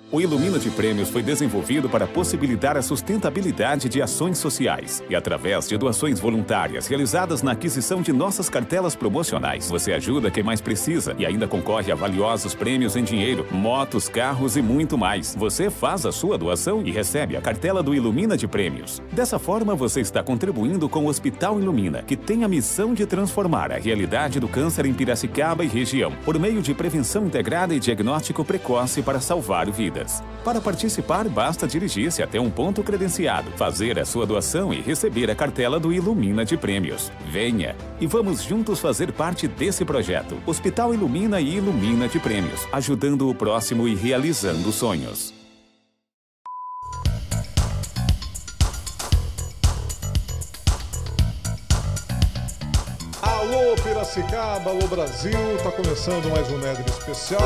O Ilumina de Prêmios foi desenvolvido para possibilitar a sustentabilidade de ações sociais. E através de doações voluntárias realizadas na aquisição de nossas cartelas promocionais, você ajuda quem mais precisa e ainda concorre a valiosos prêmios em dinheiro, motos, carros e muito mais. Você faz a sua doação e recebe a cartela do Ilumina de Prêmios. Dessa forma, você está contribuindo com o Hospital Ilumina, que tem a missão de transformar a realidade do câncer em Piracicaba e região, por meio de prevenção integrada e diagnóstico precoce para salvar vidas. Para participar, basta dirigir-se até um ponto credenciado, fazer a sua doação e receber a cartela do Ilumina de Prêmios. Venha e vamos juntos fazer parte desse projeto. Hospital Ilumina e Ilumina de Prêmios, ajudando o próximo e realizando sonhos. Alô Piracicaba, alô Brasil, tá começando mais um Nedre Especial.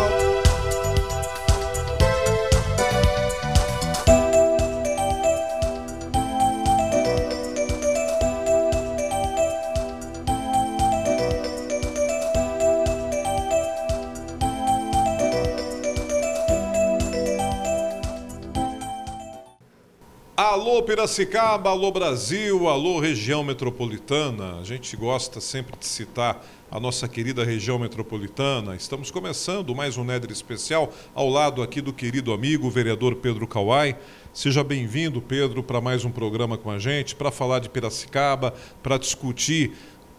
Alô Piracicaba, alô Brasil, alô região metropolitana. A gente gosta sempre de citar a nossa querida região metropolitana. Estamos começando mais um Nedre Especial ao lado aqui do querido amigo, o vereador Pedro Kawai. Seja bem-vindo, Pedro, para mais um programa com a gente, para falar de Piracicaba, para discutir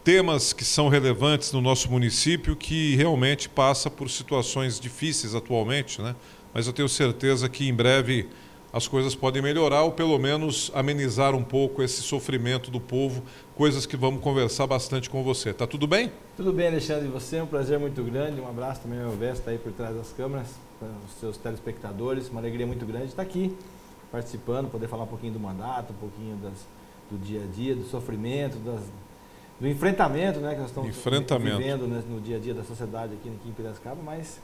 temas que são relevantes no nosso município, que realmente passa por situações difíceis atualmente, né? Mas eu tenho certeza que em breve as coisas podem melhorar ou pelo menos amenizar um pouco esse sofrimento do povo, coisas que vamos conversar bastante com você. Tá tudo bem? Tudo bem, Alexandre, e você? Um prazer muito grande, um abraço também ao Vesta aí por trás das câmeras, para os seus telespectadores, uma alegria muito grande estar aqui, participando, poder falar um pouquinho do mandato, um pouquinho do dia a dia, do sofrimento, do enfrentamento, né, que nós estamos vivendo, né, no dia a dia da sociedade aqui em Piracicaba, mas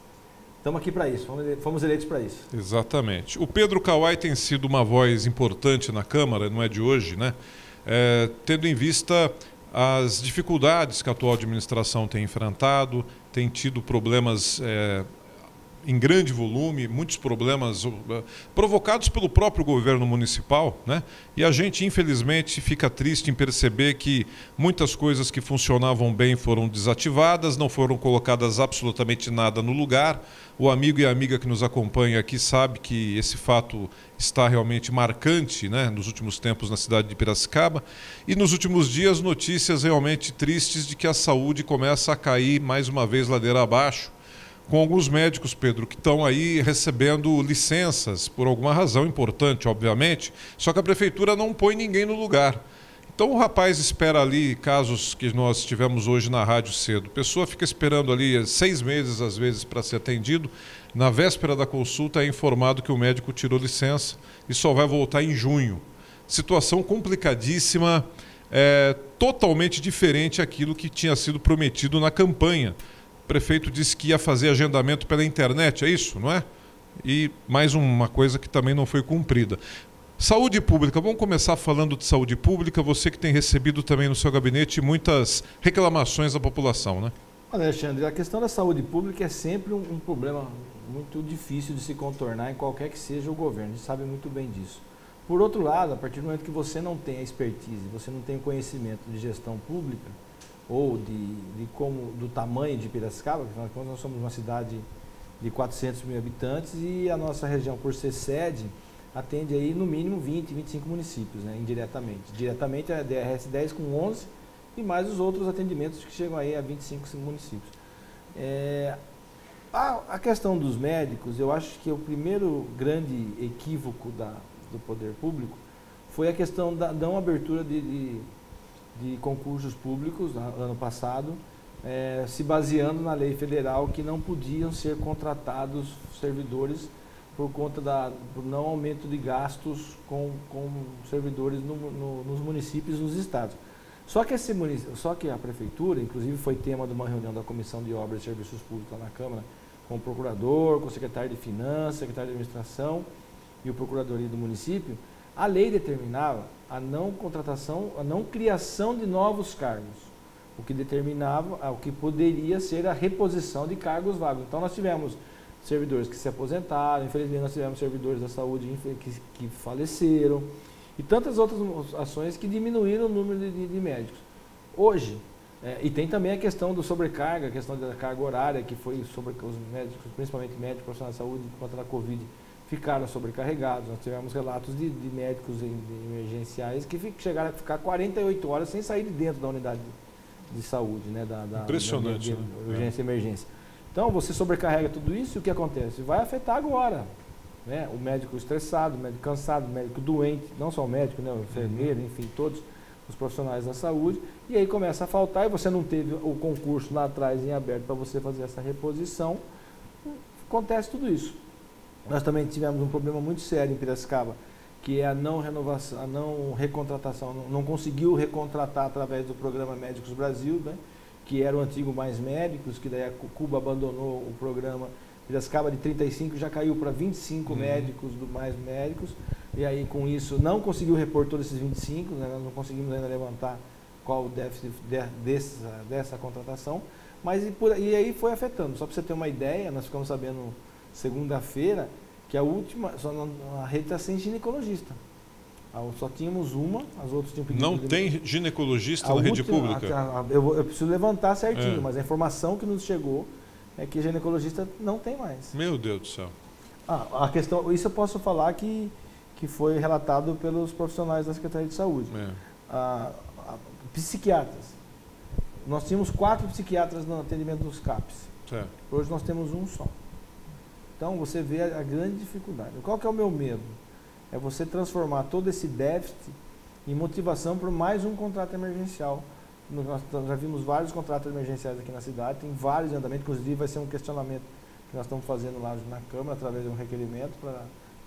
estamos aqui para isso, fomos eleitos para isso. Exatamente. O Pedro Kawai tem sido uma voz importante na Câmara, não é de hoje, né? Tendo em vista as dificuldades que a atual administração tem enfrentado, tem tido problemas em grande volume, muitos problemas provocados pelo próprio governo municipal, né? E a gente, infelizmente, fica triste em perceber que muitas coisas que funcionavam bem foram desativadas, não foram colocadas absolutamente nada no lugar. O amigo e a amiga que nos acompanha aqui sabe que esse fato está realmente marcante, né, nos últimos tempos na cidade de Piracicaba. E nos últimos dias, notícias realmente tristes de que a saúde começa a cair mais uma vez ladeira abaixo, com alguns médicos, Pedro, que estão aí recebendo licenças por alguma razão importante, obviamente, só que a prefeitura não põe ninguém no lugar. Então o rapaz espera ali, casos que nós tivemos hoje na rádio cedo, a pessoa fica esperando ali 6 meses, às vezes, para ser atendido. Na véspera da consulta é informado que o médico tirou licença e só vai voltar em junho. Situação complicadíssima, totalmente diferente daquilo que tinha sido prometido na campanha. O prefeito disse que ia fazer agendamento pela internet, é isso, não é? E mais uma coisa que também não foi cumprida. Saúde pública, vamos começar falando de saúde pública, você que tem recebido também no seu gabinete muitas reclamações da população, né? Alexandre, a questão da saúde pública é sempre um problema muito difícil de se contornar em qualquer que seja o governo, a gente sabe muito bem disso. Por outro lado, a partir do momento que você não tem a expertise, você não tem o conhecimento de gestão pública ou do tamanho de Piracicaba, porque nós somos uma cidade de 400 mil habitantes e a nossa região, por ser sede, atende aí no mínimo 20, 25 municípios, né, indiretamente. Diretamente é a DRS-10 com 11 e mais os outros atendimentos que chegam aí a 25 municípios. A questão dos médicos, eu acho que o primeiro grande equívoco do poder público foi a questão da não abertura de concursos públicos ano passado, se baseando na lei federal que não podiam ser contratados servidores por conta do não aumento de gastos com servidores nos municípios e nos estados. Só que a prefeitura, inclusive foi tema de uma reunião da Comissão de Obras e Serviços Públicos lá na Câmara, com o procurador, com o secretário de Finanças, secretário de Administração e o procuradoria do município, a lei determinava a não contratação, a não criação de novos cargos, o que determinava o que poderia ser a reposição de cargos vagos. Então nós tivemos servidores que se aposentaram, infelizmente nós tivemos servidores da saúde que faleceram, e tantas outras ações que diminuíram o número de médicos. Hoje, e tem também a questão do sobrecarga, a questão da carga horária, que foi sobre os médicos, principalmente médicos profissionais de saúde, enquanto na Covid, ficaram sobrecarregados. Nós tivemos relatos de médicos emergenciais que chegaram a ficar 48 horas sem sair de dentro da unidade de saúde, né, Impressionante, de urgência e emergência. Então, você sobrecarrega tudo isso e o que acontece? Vai afetar agora, né? O médico estressado, o médico cansado, o médico doente, não só o médico, né? O enfermeiro, enfim, todos os profissionais da saúde, e aí começa a faltar e você não teve o concurso lá atrás em aberto para você fazer essa reposição, acontece tudo isso. Nós também tivemos um problema muito sério em Piracicaba, que é a não renovação, a não recontratação, não conseguiu recontratar através do programa Médicos Brasil, né? Que era o antigo Mais Médicos, que daí a Cuba abandonou o programa. Piracicaba de 35 já caiu para 25 médicos do Mais Médicos, e aí com isso não conseguiu repor todos esses 25, né? Nós não conseguimos ainda levantar qual o déficit dessa contratação, mas e aí foi afetando. Só para você ter uma ideia, nós ficamos sabendo segunda-feira que a rede está sem ginecologista. Só tínhamos uma, as outras tinham pedido... Não tem ginecologista na rede pública? Eu preciso levantar certinho, mas a informação que nos chegou é que ginecologista não tem mais. Meu Deus do céu. A questão, isso eu posso falar que foi relatado pelos profissionais da Secretaria de Saúde. Psiquiatras. Nós tínhamos 4 psiquiatras no atendimento dos CAPs. Certo. Hoje nós temos um só. Então você vê a grande dificuldade. Qual que é o meu medo? É você transformar todo esse déficit em motivação para mais um contrato emergencial. Nós já vimos vários contratos emergenciais aqui na cidade, tem vários em andamento, inclusive vai ser um questionamento que nós estamos fazendo lá na Câmara, através de um requerimento,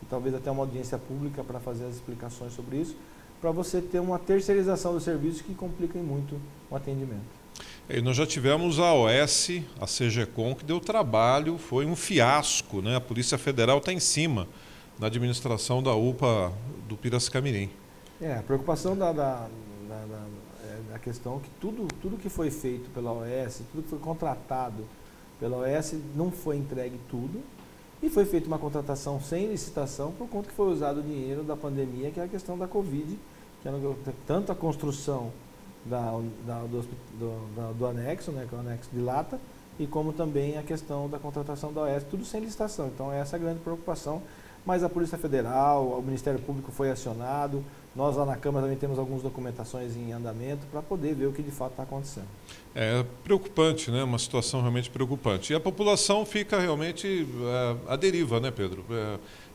e talvez até uma audiência pública para fazer as explicações sobre isso, para você ter uma terceirização dos serviços que compliquem muito o atendimento. E nós já tivemos a OS, a CGCOM, que deu trabalho, foi um fiasco, né? A Polícia Federal está em cima na administração da UPA do Piracicamirim. A preocupação da questão que tudo que foi feito pela OS, tudo que foi contratado pela OS, não foi entregue tudo, e foi feita uma contratação sem licitação por conta que foi usado o dinheiro da pandemia, que é a questão da Covid, que é tanto a construção do anexo, né, que é o anexo de Lata, e como também a questão da contratação da OS, tudo sem licitação. Então essa é a grande preocupação, mas a Polícia Federal, o Ministério Público foi acionado, nós lá na Câmara também temos algumas documentações em andamento para poder ver o que de fato está acontecendo. É preocupante, né? Uma situação realmente preocupante. E a população fica realmente à deriva, né, Pedro?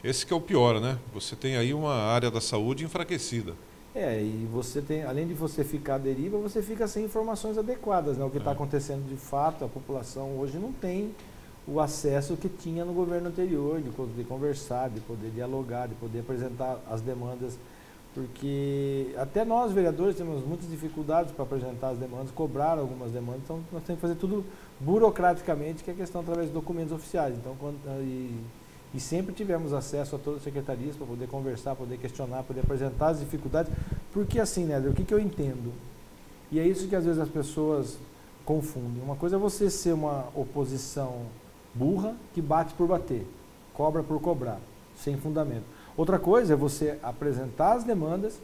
Esse que é o pior, né? Você tem aí uma área da saúde enfraquecida. E você tem, além de você ficar à deriva, você fica sem informações adequadas, né? O que está acontecendo de fato, a população hoje não tem o acesso que tinha no governo anterior, de poder conversar, de poder dialogar, de poder apresentar as demandas, porque até nós, vereadores, temos muitas dificuldades para apresentar as demandas, cobrar algumas demandas, então nós temos que fazer tudo burocraticamente, que é questão através de documentos oficiais. Então, e sempre tivemos acesso a todas as secretarias para poder conversar, poder questionar, poder apresentar as dificuldades, porque assim, né, o que eu entendo? E é isso que às vezes as pessoas confundem. Uma coisa é você ser uma oposição burra que bate por bater, cobra por cobrar, sem fundamento. Outra coisa é você apresentar as demandas,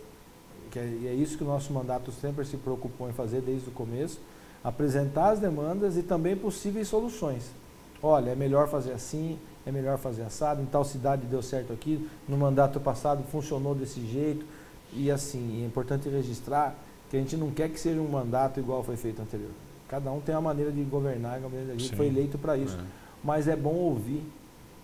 e é isso que o nosso mandato sempre se preocupou em fazer desde o começo, apresentar as demandas e também possíveis soluções. Olha, é melhor fazer assim, é melhor fazer assado, em tal cidade deu certo aqui, no mandato passado funcionou desse jeito, e assim, é importante registrar que a gente não quer que seja um mandato igual foi feito anterior. Cada um tem uma maneira de governar, a gente foi eleito para isso, mas é bom ouvir,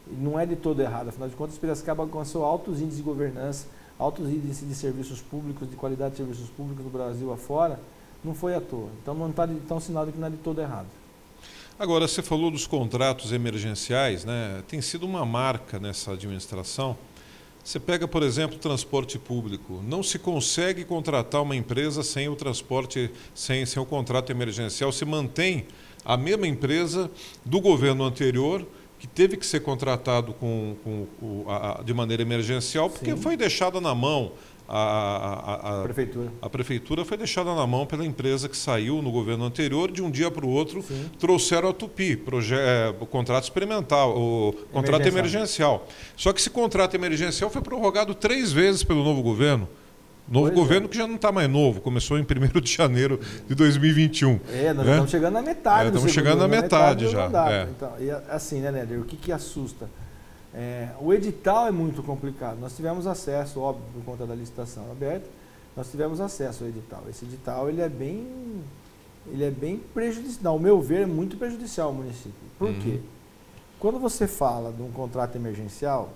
não é de todo errado, afinal de contas, Piracicaba alcançou altos índices de governança, altos índices de serviços públicos, de qualidade de serviços públicos do Brasil afora, não foi à toa, então não está tão sinal de que não é de todo errado. Agora, você falou dos contratos emergenciais, né? Tem sido uma marca nessa administração. Você pega, por exemplo, o transporte público. Não se consegue contratar uma empresa sem o transporte, sem o contrato emergencial. Se mantém a mesma empresa do governo anterior, que teve que ser contratado de maneira emergencial, porque foi deixada na mão. A prefeitura foi deixada na mão pela empresa que saiu no governo anterior, de um dia para o outro. Sim. Trouxeram a Tupi, o contrato experimental, o contrato emergencial. Só que esse contrato emergencial foi prorrogado 3 vezes pelo novo governo. Novo governo que já não está mais novo, começou em 1º de janeiro de 2021. Nós estamos chegando na metade. Estamos chegando na metade já. Então, e assim, né, Néder, o que assusta? O edital é muito complicado. Nós tivemos acesso, óbvio, por conta da licitação aberta, nós tivemos acesso ao edital. Esse edital ele é bem prejudicial, ao meu ver, é muito prejudicial ao município. Por quê? Quando você fala de um contrato emergencial,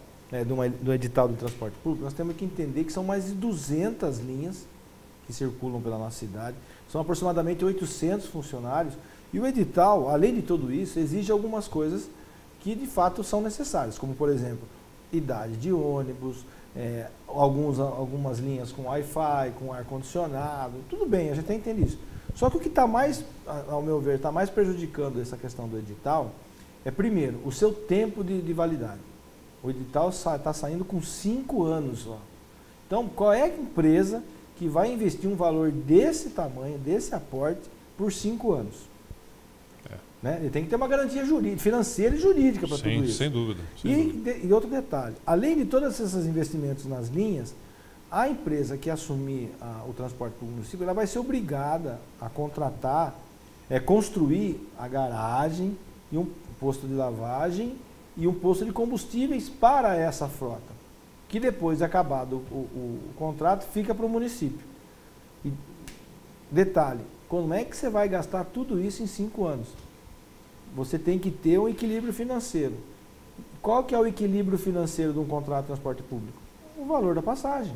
do edital do transporte público, nós temos que entender que são mais de 200 linhas que circulam pela nossa cidade, são aproximadamente 800 funcionários, e o edital, além de tudo isso, exige algumas coisas que de fato são necessárias, como por exemplo, idade de ônibus, algumas linhas com Wi-Fi, com ar-condicionado, tudo bem, a gente entende isso. Só que o que está mais, ao meu ver, está mais prejudicando essa questão do edital é, primeiro, o seu tempo de validade. O edital está saindo com 5 anos só. Então, qual é a empresa que vai investir um valor desse tamanho, desse aporte, por 5 anos? Né? Ele tem que ter uma garantia financeira e jurídica para tudo isso. Sem dúvida. E outro detalhe, além de todos esses investimentos nas linhas, a empresa que assumir o transporte público no município, ela vai ser obrigada a contratar, construir a garagem e um posto de lavagem e um posto de combustíveis para essa frota, que depois de acabado o contrato fica para o município. E, detalhe, como é que você vai gastar tudo isso em 5 anos? Você tem que ter um equilíbrio financeiro. Qual que é o equilíbrio financeiro de um contrato de transporte público? O valor da passagem.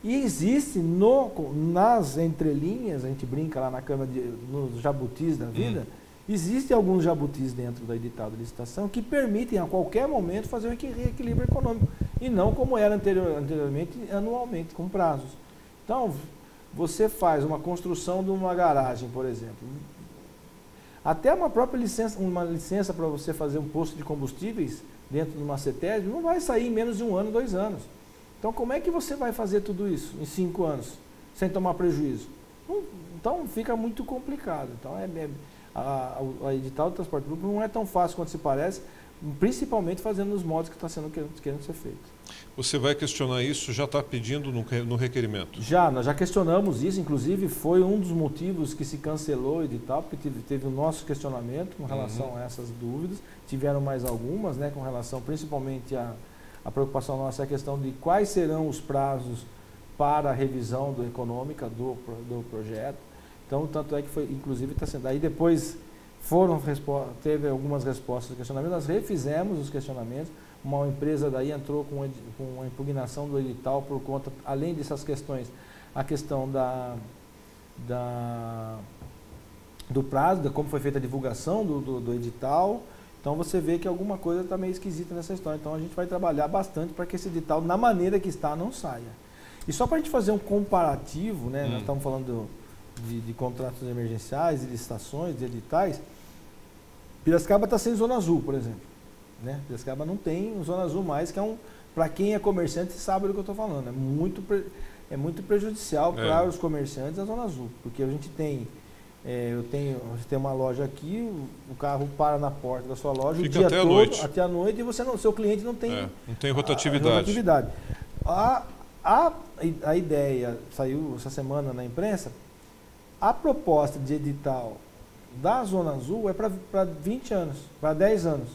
E existe nas entrelinhas, a gente brinca lá na Câmara, nos jabutis da vida, existem alguns jabutis dentro do edital de licitação que permitem a qualquer momento fazer um reequilíbrio econômico, e não como era anteriormente, anualmente, com prazos. Então, você faz uma construção de uma garagem, por exemplo, até uma própria licença para você fazer um posto de combustíveis dentro de uma CETESB não vai sair em menos de 1 ano, 2 anos. Então, como é que você vai fazer tudo isso em 5 anos, sem tomar prejuízo? Então, fica muito complicado. Então, a edital do transporte público não é tão fácil quanto se parece, principalmente fazendo nos modos que está querendo ser feito. Você vai questionar isso, já está pedindo no requerimento? Nós já questionamos isso, inclusive foi um dos motivos que se cancelou o edital, porque teve o nosso questionamento com relação a essas dúvidas, tiveram mais algumas, né, com relação principalmente a preocupação nossa é a questão de quais serão os prazos para a revisão econômica do projeto. Então, tanto é que foi, inclusive, está sendo. Aí depois teve algumas respostas ao questionamento, nós refizemos os questionamentos, uma empresa daí entrou com uma impugnação do edital por conta, além dessas questões, a questão do prazo, de como foi feita a divulgação do edital. Então você vê que alguma coisa está meio esquisita nessa história. Então a gente vai trabalhar bastante para que esse edital, na maneira que está, não saia. E só para a gente fazer um comparativo, né, nós estamos falando de contratos emergenciais, de licitações, de editais. Piracicaba está sem zona azul, por exemplo. Né? Piracicaba não tem zona azul mais, que é para quem é comerciante sabe do que eu estou falando. É muito prejudicial para os comerciantes a zona azul, porque a gente tem você tem uma loja aqui, o carro para na porta da sua loja, fica o dia até todo, até a noite, e seu cliente não tem, não tem rotatividade. A ideia saiu essa semana na imprensa, a proposta de edital da Zona Azul é para 20 anos, para 10 anos.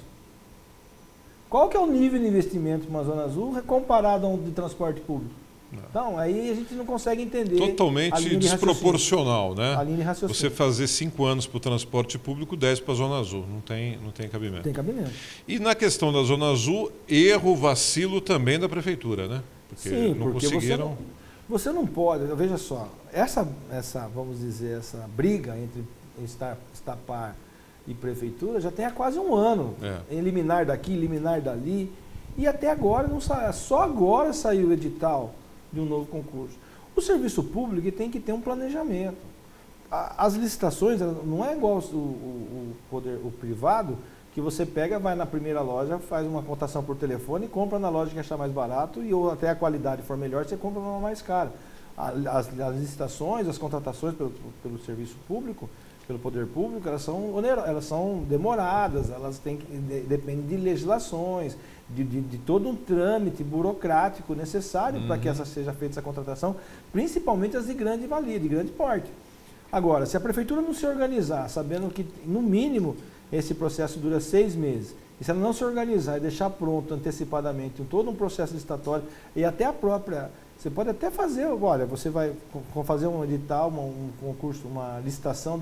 Qual que é o nível de investimento para uma Zona Azul comparado a um de transporte público? Não. Então, aí a gente não consegue entender. Totalmente desproporcional, né? A linha de raciocínio. Você fazer 5 anos para o transporte público, 10 para a Zona Azul. Não tem cabimento. Tem cabimento. E na questão da Zona Azul, erro, vacilo também da Prefeitura, né? Porque sim, não porque conseguiram. Você não pode, veja só, essa, vamos dizer, essa briga entre Estapar e Prefeitura já tem há quase 1 ano. Eliminar daqui, eliminar dali. E até agora não sai. Só agora saiu o edital de um novo concurso. O serviço público tem que ter um planejamento. As licitações não é igual o privado, que você pega, vai na primeira loja, faz uma cotação por telefone, compra na loja que achar mais barato e ou até a qualidade for melhor, você compra uma mais cara. As licitações, as contratações pelo serviço público, pelo poder público, elas são demoradas, elas dependem de legislações, de todo um trâmite burocrático necessário para que seja feita essa contratação, principalmente as de grande valia, de grande porte. Agora, se a prefeitura não se organizar, sabendo que, no mínimo, esse processo dura 6 meses, e se ela não se organizar e deixar pronto antecipadamente todo um processo licitatório e até a própria... Você pode até fazer, olha, você vai fazer um edital, um concurso, uma licitação,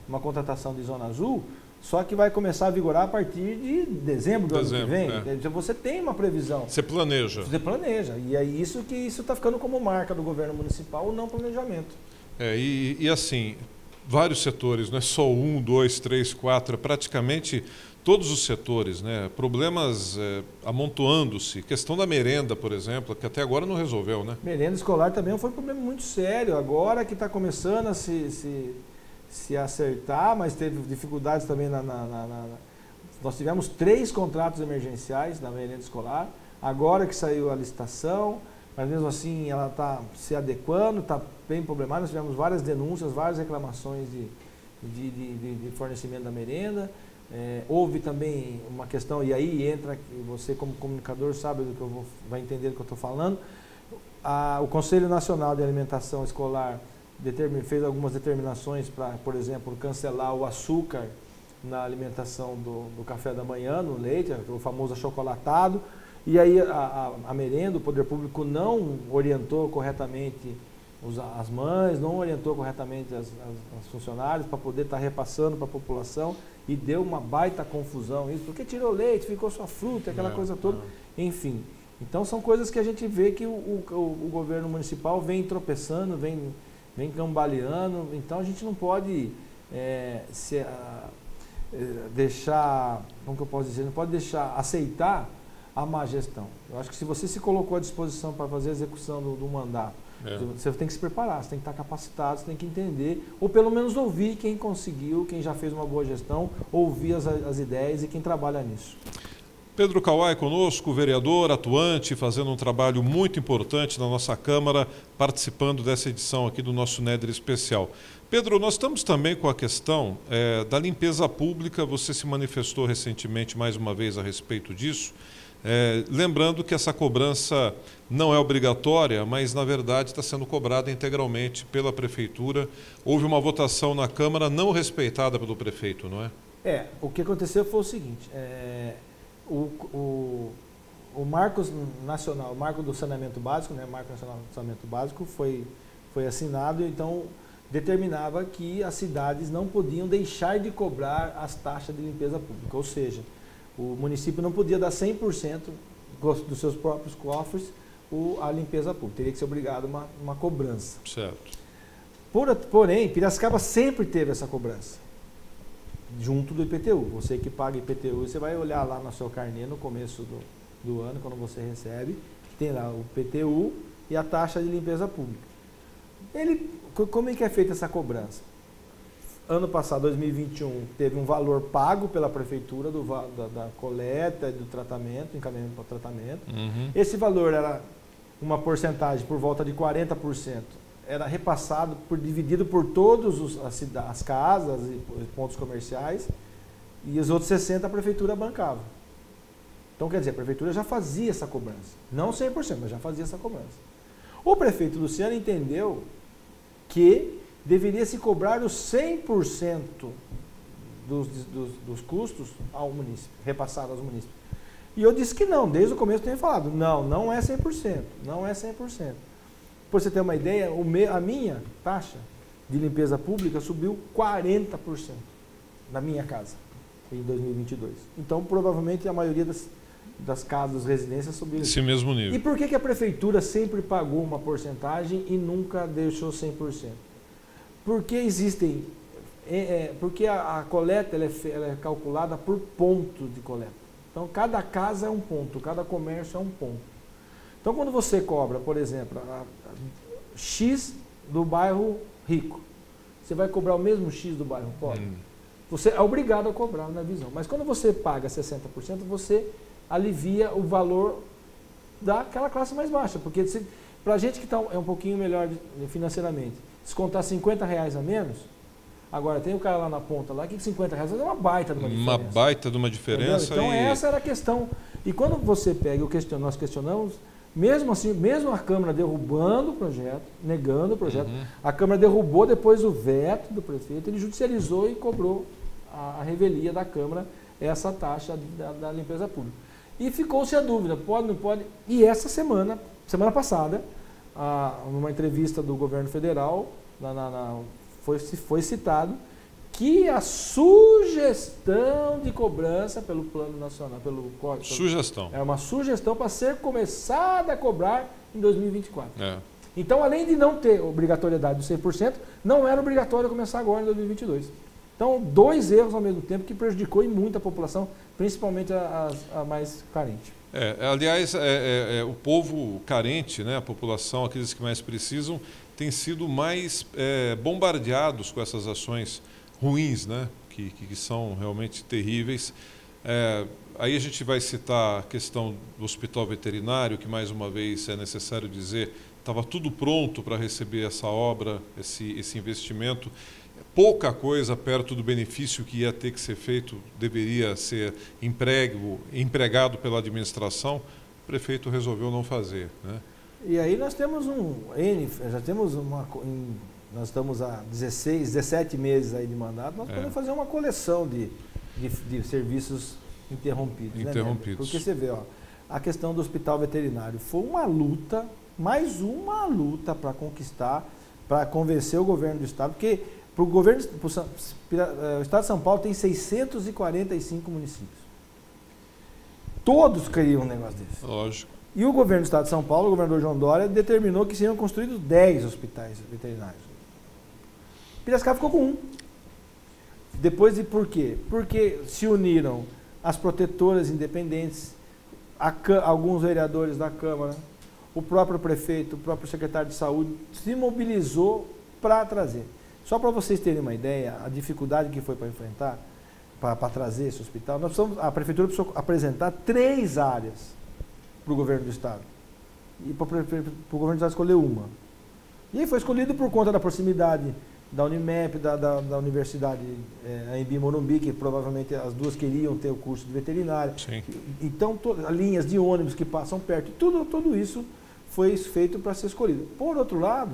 uma contratação de Zona Azul, só que vai começar a vigorar a partir de dezembro do ano que vem. Então você tem uma previsão. Você planeja. Você planeja. E é isso que isso está ficando como marca do governo municipal, o não planejamento. E assim, vários setores, não é só 1, 2, 3, 4, é praticamente todos os setores, né? Problemas amontoando-se. Questão da merenda, por exemplo, que até agora não resolveu, né? Merenda escolar também foi um problema muito sério. Agora que está começando a se acertar, mas teve dificuldades também Nós tivemos 3 contratos emergenciais na merenda escolar. Agora que saiu a licitação, mas mesmo assim ela está se adequando, está bem problemática. Nós tivemos várias denúncias, várias reclamações de fornecimento da merenda. Houve também uma questão, e aí entra, você como comunicador sabe do que vai entender do que eu estou falando, o Conselho Nacional de Alimentação Escolar fez algumas determinações para, por exemplo, cancelar o açúcar na alimentação do café da manhã, no leite, o famoso achocolatado, e aí a merenda, o poder público não orientou corretamente as mães, não orientou corretamente as funcionários para poder estar repassando para a população e deu uma baita confusão isso, porque tirou leite, ficou só fruta, aquela coisa toda, enfim. Então são coisas que a gente vê que o governo municipal vem tropeçando, vem cambaleando, então a gente não pode deixar, como que eu posso dizer, não pode aceitar a má gestão. Eu acho que se você se colocou à disposição para fazer a execução do mandato, você tem que se preparar, você tem que estar capacitado, você tem que entender, ou pelo menos ouvir quem conseguiu, quem já fez uma boa gestão, ouvir as ideias e quem trabalha nisso. Pedro Kawai conosco, vereador, atuante, fazendo um trabalho muito importante na nossa Câmara, participando dessa edição aqui do nosso NEDER especial. Pedro, nós estamos também com a questão da limpeza pública, você se manifestou recentemente mais uma vez a respeito disso. Lembrando que essa cobrança não é obrigatória, mas na verdade está sendo cobrada integralmente pela Prefeitura. Houve uma votação na Câmara não respeitada pelo prefeito, não é? O que aconteceu foi o seguinte, o marco nacional, o marco do saneamento básico, né, o marco nacional do saneamento básico foi assinado, então determinava que as cidades não podiam deixar de cobrar as taxas de limpeza pública, ou seja, o município não podia dar 100% dos seus próprios cofres a limpeza pública, teria que ser obrigado a uma cobrança. Certo. Porém, Piracicaba sempre teve essa cobrança, junto do IPTU. Você que paga IPTU, você vai olhar lá no seu carnê no começo do ano, quando você recebe, que tem lá o IPTU e a taxa de limpeza pública. Como é que é feita essa cobrança? Ano passado, 2021, teve um valor pago pela Prefeitura da coleta e do tratamento, encaminhamento para tratamento. Esse valor era uma porcentagem por volta de 40%. Era repassado, dividido por todas as casas e pontos comerciais, e os outros 60% a Prefeitura bancava. Então, quer dizer, a Prefeitura já fazia essa cobrança. Não 100%, mas já fazia essa cobrança. O prefeito Luciano entendeu que deveria se cobrar os 100% dos custos ao município, repassado aos municípios. E eu disse que não, desde o começo eu tenho falado, não é 100%, não é 100%. Para você ter uma ideia, a minha taxa de limpeza pública subiu 40% na minha casa em 2022. Então, provavelmente, a maioria das casas, das residências subiu. Esse mesmo nível. E por que a Prefeitura sempre pagou uma porcentagem e nunca deixou 100%? Porque existem... porque a coleta ela é calculada por ponto de coleta. Então, cada casa é um ponto, cada comércio é um ponto. Então, quando você cobra, por exemplo, X do bairro rico, você vai cobrar o mesmo X do bairro pobre? Você é obrigado a cobrar na visão. Mas quando você paga 60%, você alivia o valor daquela classe mais baixa. Porque para a gente que é um pouquinho melhor financeiramente, descontar R$50 a menos, agora tem o cara lá na ponta, lá que R$50 é uma baita de uma diferença. Uma baita de uma diferença. Entendeu? Então essa era a questão. E quando você pega, nós questionamos, mesmo assim, mesmo a Câmara derrubando o projeto, negando o projeto, a Câmara derrubou depois o veto do prefeito, ele judicializou e cobrou a revelia da Câmara essa taxa da limpeza pública. E ficou-se a dúvida, pode, não pode? E essa semana passada, numa entrevista do governo federal, foi citado que a sugestão de cobrança pelo Plano Nacional, pelo Código... Sugestão. É uma sugestão para ser começada a cobrar em 2024. É. Então, além de não ter obrigatoriedade do 100%, não era obrigatório começar agora em 2022. Então, 2 erros ao mesmo tempo que prejudicou e muito a população, principalmente a mais carente. Aliás, o povo carente, né, a população, aqueles que mais precisam, têm sido mais bombardeados com essas ações ruins, né, que são realmente terríveis. Aí a gente vai citar a questão do hospital veterinário, que mais uma vez é necessário dizer, estava tudo pronto para receber essa obra, esse investimento. Pouca coisa perto do benefício que ia ter que ser feito, deveria ser empregado pela administração, o prefeito resolveu não fazer, né? E aí nós temos nós estamos há 17 meses aí de mandato, nós podemos fazer uma coleção de serviços interrompidos. Né, porque você vê, a questão do hospital veterinário foi uma luta, mais uma luta para conquistar, para convencer o governo do estado, porque o estado de São Paulo tem 645 municípios. Todos queriam um negócio desse. Lógico. E o governo do estado de São Paulo, o governador João Dória, determinou que seriam construídos 10 hospitais veterinários. Piracicaba ficou com 1. Depois por quê? Porque se uniram as protetoras independentes, alguns vereadores da Câmara, o próprio prefeito, o próprio secretário de saúde, se mobilizou para trazer. Só para vocês terem uma ideia, a dificuldade que foi para enfrentar, para trazer esse hospital, a prefeitura precisou apresentar 3 áreas para o governo do estado. E para o governo do estado escolher uma. E foi escolhido por conta da proximidade da Unimep, da Universidade Anhembi Morumbi, que provavelmente as duas queriam ter o curso de veterinária. Sim. Então, linhas de ônibus que passam perto, tudo isso foi feito para ser escolhido. Por outro lado,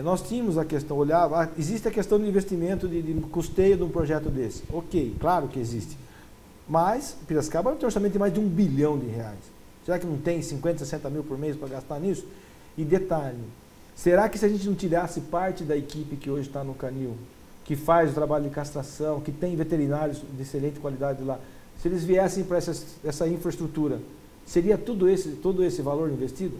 nós tínhamos a questão, existe a questão do investimento, de custeio de um projeto desse. Ok, claro que existe. Mas Piracicaba tem um orçamento de mais de R$1 bilhão. Será que não tem 50, 60 mil por mês para gastar nisso? E detalhe, será que se a gente não tirasse parte da equipe que hoje está no Canil, que faz o trabalho de castração, que tem veterinários de excelente qualidade lá, se eles viessem para essa infraestrutura, seria todo esse valor investido?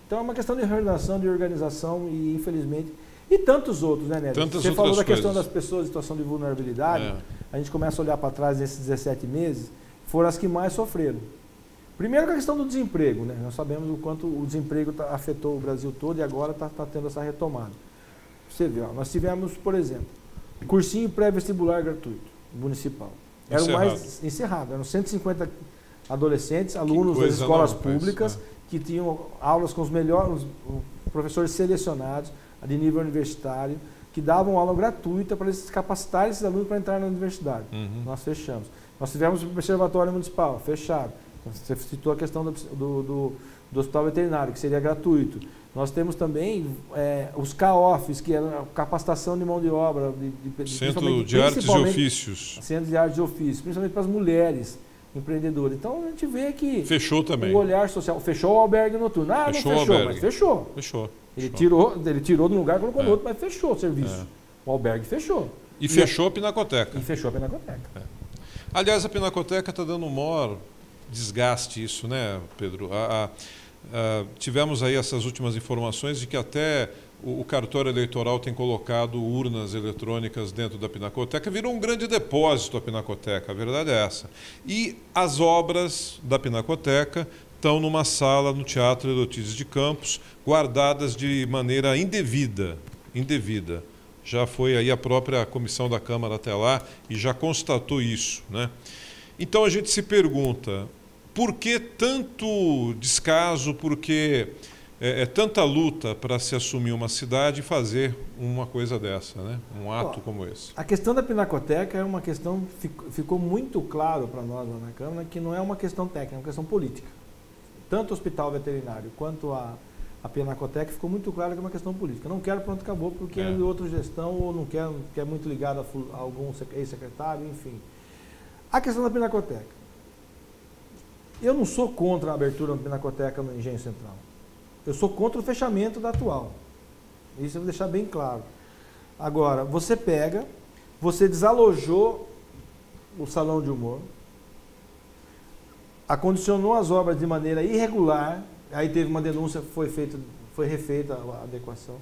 Então é uma questão de reorganização, e infelizmente, e tantos outros, né, Neto? Você falou da questão das pessoas em situação de vulnerabilidade, a gente começa a olhar para trás nesses 17 meses, foram as que mais sofreram. Primeiro com a questão do desemprego, né? Nós sabemos o quanto o desemprego afetou o Brasil todo e agora está tendo essa retomada. Você vê, nós tivemos, por exemplo, cursinho pré-vestibular gratuito, municipal. Era o mais encerrado, eram 150 adolescentes, alunos das escolas públicas, que tinham aulas com os melhores professores selecionados, de nível universitário, que davam aula gratuita para eles capacitarem esses alunos para entrar na universidade. Nós fechamos. Nós tivemos o Observatório Municipal, fechado. Você citou a questão do hospital veterinário, que seria gratuito. Nós temos também os CAOFs, que é capacitação de mão de obra. Centro de Artes e Ofícios. Centro de Artes e Ofícios, principalmente para as mulheres empreendedoras. Então a gente vê que fechou também. O olhar social. Fechou o albergue noturno. Não fechou, mas fechou. Ele tirou de um lugar e colocou no outro, mas fechou o serviço. O albergue fechou. E fechou a Pinacoteca. Aliás, a Pinacoteca está dando um maior desgaste isso, né, Pedro? Tivemos aí essas últimas informações de que até o cartório eleitoral tem colocado urnas eletrônicas dentro da Pinacoteca. Virou um grande depósito a Pinacoteca, a verdade é essa. E as obras da Pinacoteca estão numa sala no Teatro Euripides de Campos, guardadas de maneira indevida. já foi aí a própria comissão da Câmara até lá e já constatou isso, né? Então a gente se pergunta, por que tanto descaso, por que tanta luta para se assumir uma cidade e fazer uma coisa dessa, né? Um ato como esse? A questão da Pinacoteca é uma questão, ficou muito claro para nós lá na Câmara, que não é uma questão técnica, é uma questão política. Tanto o hospital veterinário quanto a Pinacoteca ficou muito claro que é uma questão política. Eu não quero, pronto, acabou, porque é de outra gestão, ou não quer muito ligado a algum ex-secretário, enfim. A questão da Pinacoteca. Eu não sou contra a abertura da Pinacoteca no Engenho Central. Eu sou contra o fechamento da atual. Isso eu vou deixar bem claro. Agora, você desalojou o salão de humor, acondicionou as obras de maneira irregular, aí teve uma denúncia, foi refeita a adequação,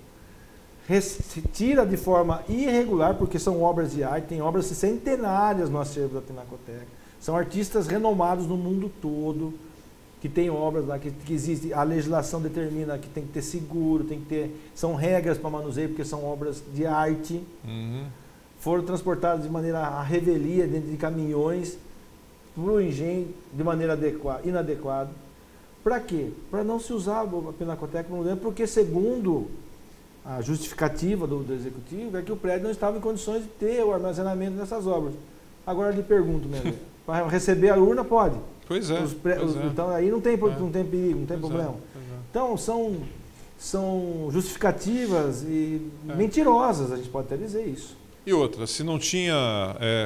tira de forma irregular, porque são obras de arte, tem obras centenárias no acervo da Pinacoteca, são artistas renomados no mundo todo, que tem obras lá, que existe, a legislação determina que tem que ter seguro, são regras para manuseio, porque são obras de arte, foram transportadas de maneira a revelia, dentro de caminhões, para o engenho, de maneira inadequada. Para quê? Para não se usar a Pinacoteca, porque segundo a justificativa do Executivo, é que o prédio não estava em condições de ter o armazenamento dessas obras. Agora eu lhe pergunto, para receber a urna pode? Pois é. Então aí não tem perigo, não tem problema. Então são justificativas e mentirosas, a gente pode até dizer isso. E outra, se não tinha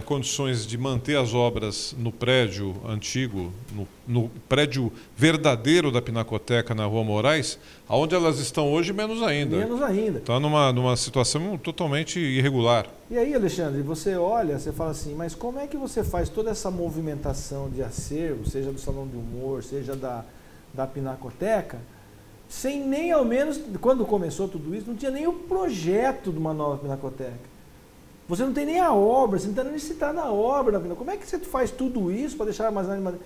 condições de manter as obras no prédio antigo, no prédio verdadeiro da Pinacoteca na Rua Moraes, aonde elas estão hoje, menos ainda. Menos ainda. Está numa situação totalmente irregular. E aí, Alexandre, você olha, você fala assim, mas como é que você faz toda essa movimentação de acervo, seja do Salão de Humor, seja da Pinacoteca, sem nem ao menos, quando começou tudo isso, não tinha nem o projeto de uma nova Pinacoteca. Você não tem nem a obra, você não está nem citado a obra. Como é que você faz tudo isso para deixar armazenado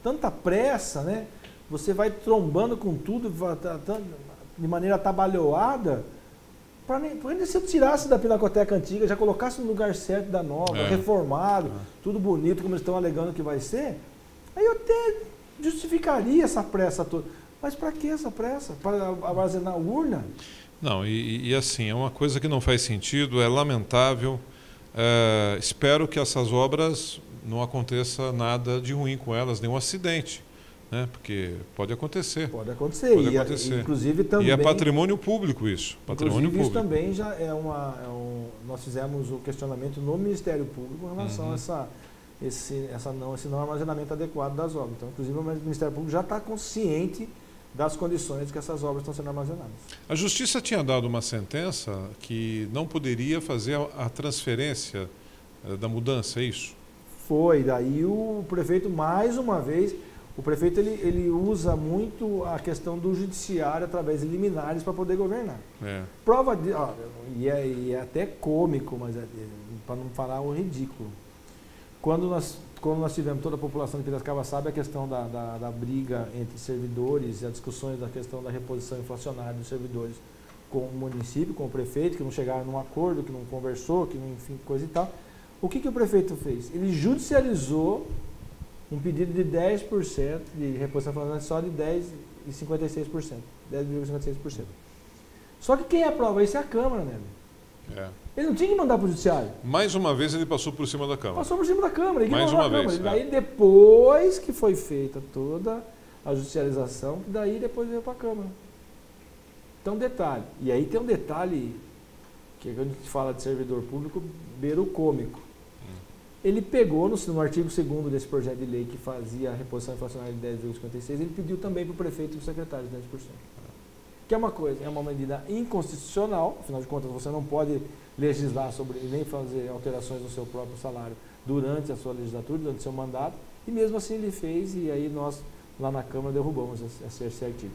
tanta pressa, né? Você vai trombando com tudo de maneira atabalhoada, para se eu tirasse da Pinacoteca antiga, já colocasse no lugar certo da nova, reformado, tudo bonito, como eles estão alegando que vai ser, aí eu até justificaria essa pressa toda. Mas para que essa pressa? Para armazenar urna? Não, e assim, é uma coisa que não faz sentido, é lamentável. Espero que essas obras não aconteça nada de ruim com elas, nenhum acidente, né? Porque pode acontecer. Pode acontecer. Inclusive também. E é patrimônio público isso. Patrimônio público. Isso também já nós fizemos o questionamento no Ministério Público em relação a esse não armazenamento adequado das obras. Então, inclusive, o Ministério Público já está consciente das condições que essas obras estão sendo armazenadas. A Justiça tinha dado uma sentença que não poderia fazer a transferência da mudança, é isso? Foi, daí o prefeito, mais uma vez, o prefeito ele usa muito a questão do judiciário através de liminares para poder governar. Prova de... e é até cômico, mas para não falar o ridículo. Quando nós tivemos, toda a população de Piracicaba sabe a questão da briga entre servidores e as discussões da questão da reposição inflacionária dos servidores com o município, com o prefeito, que não chegaram num acordo, que não conversou, que não, enfim, coisa e tal. O que o prefeito fez? Ele judicializou um pedido de 10% de reposição inflacionária só de 10,56%. 10,56%. Só que quem aprova isso é a Câmara, né? Ele não tinha que mandar para o judiciário. Mais uma vez ele passou por cima da Câmara. Passou por cima da Câmara, ignorou mais uma a Câmara. vez. Daí depois que foi feita toda a judicialização, daí depois veio para a Câmara. Então detalhe. E aí tem um detalhe, que quando a gente fala de servidor público, beira o cômico. Ele pegou no artigo 2º desse projeto de lei que fazia a reposição inflacionária de 10,56%, ele pediu também para o prefeito e para o secretário de 10%. Que é uma coisa, é uma medida inconstitucional, afinal de contas você não pode legislar sobre, nem fazer alterações no seu próprio salário durante a sua legislatura, durante o seu mandato, e mesmo assim ele fez, e aí nós lá na Câmara derrubamos esse artigo.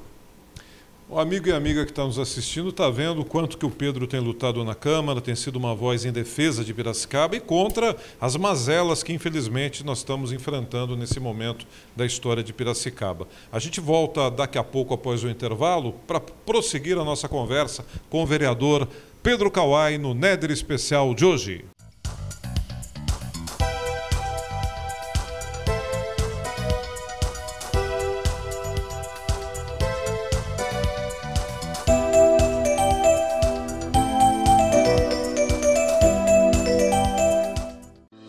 O amigo e amiga que está nos assistindo está vendo o quanto que o Pedro tem lutado na Câmara, tem sido uma voz em defesa de Piracicaba e contra as mazelas que, infelizmente, nós estamos enfrentando nesse momento da história de Piracicaba. A gente volta daqui a pouco, após o intervalo, para prosseguir a nossa conversa com o vereador Pedro Kawai no Néder Especial de hoje.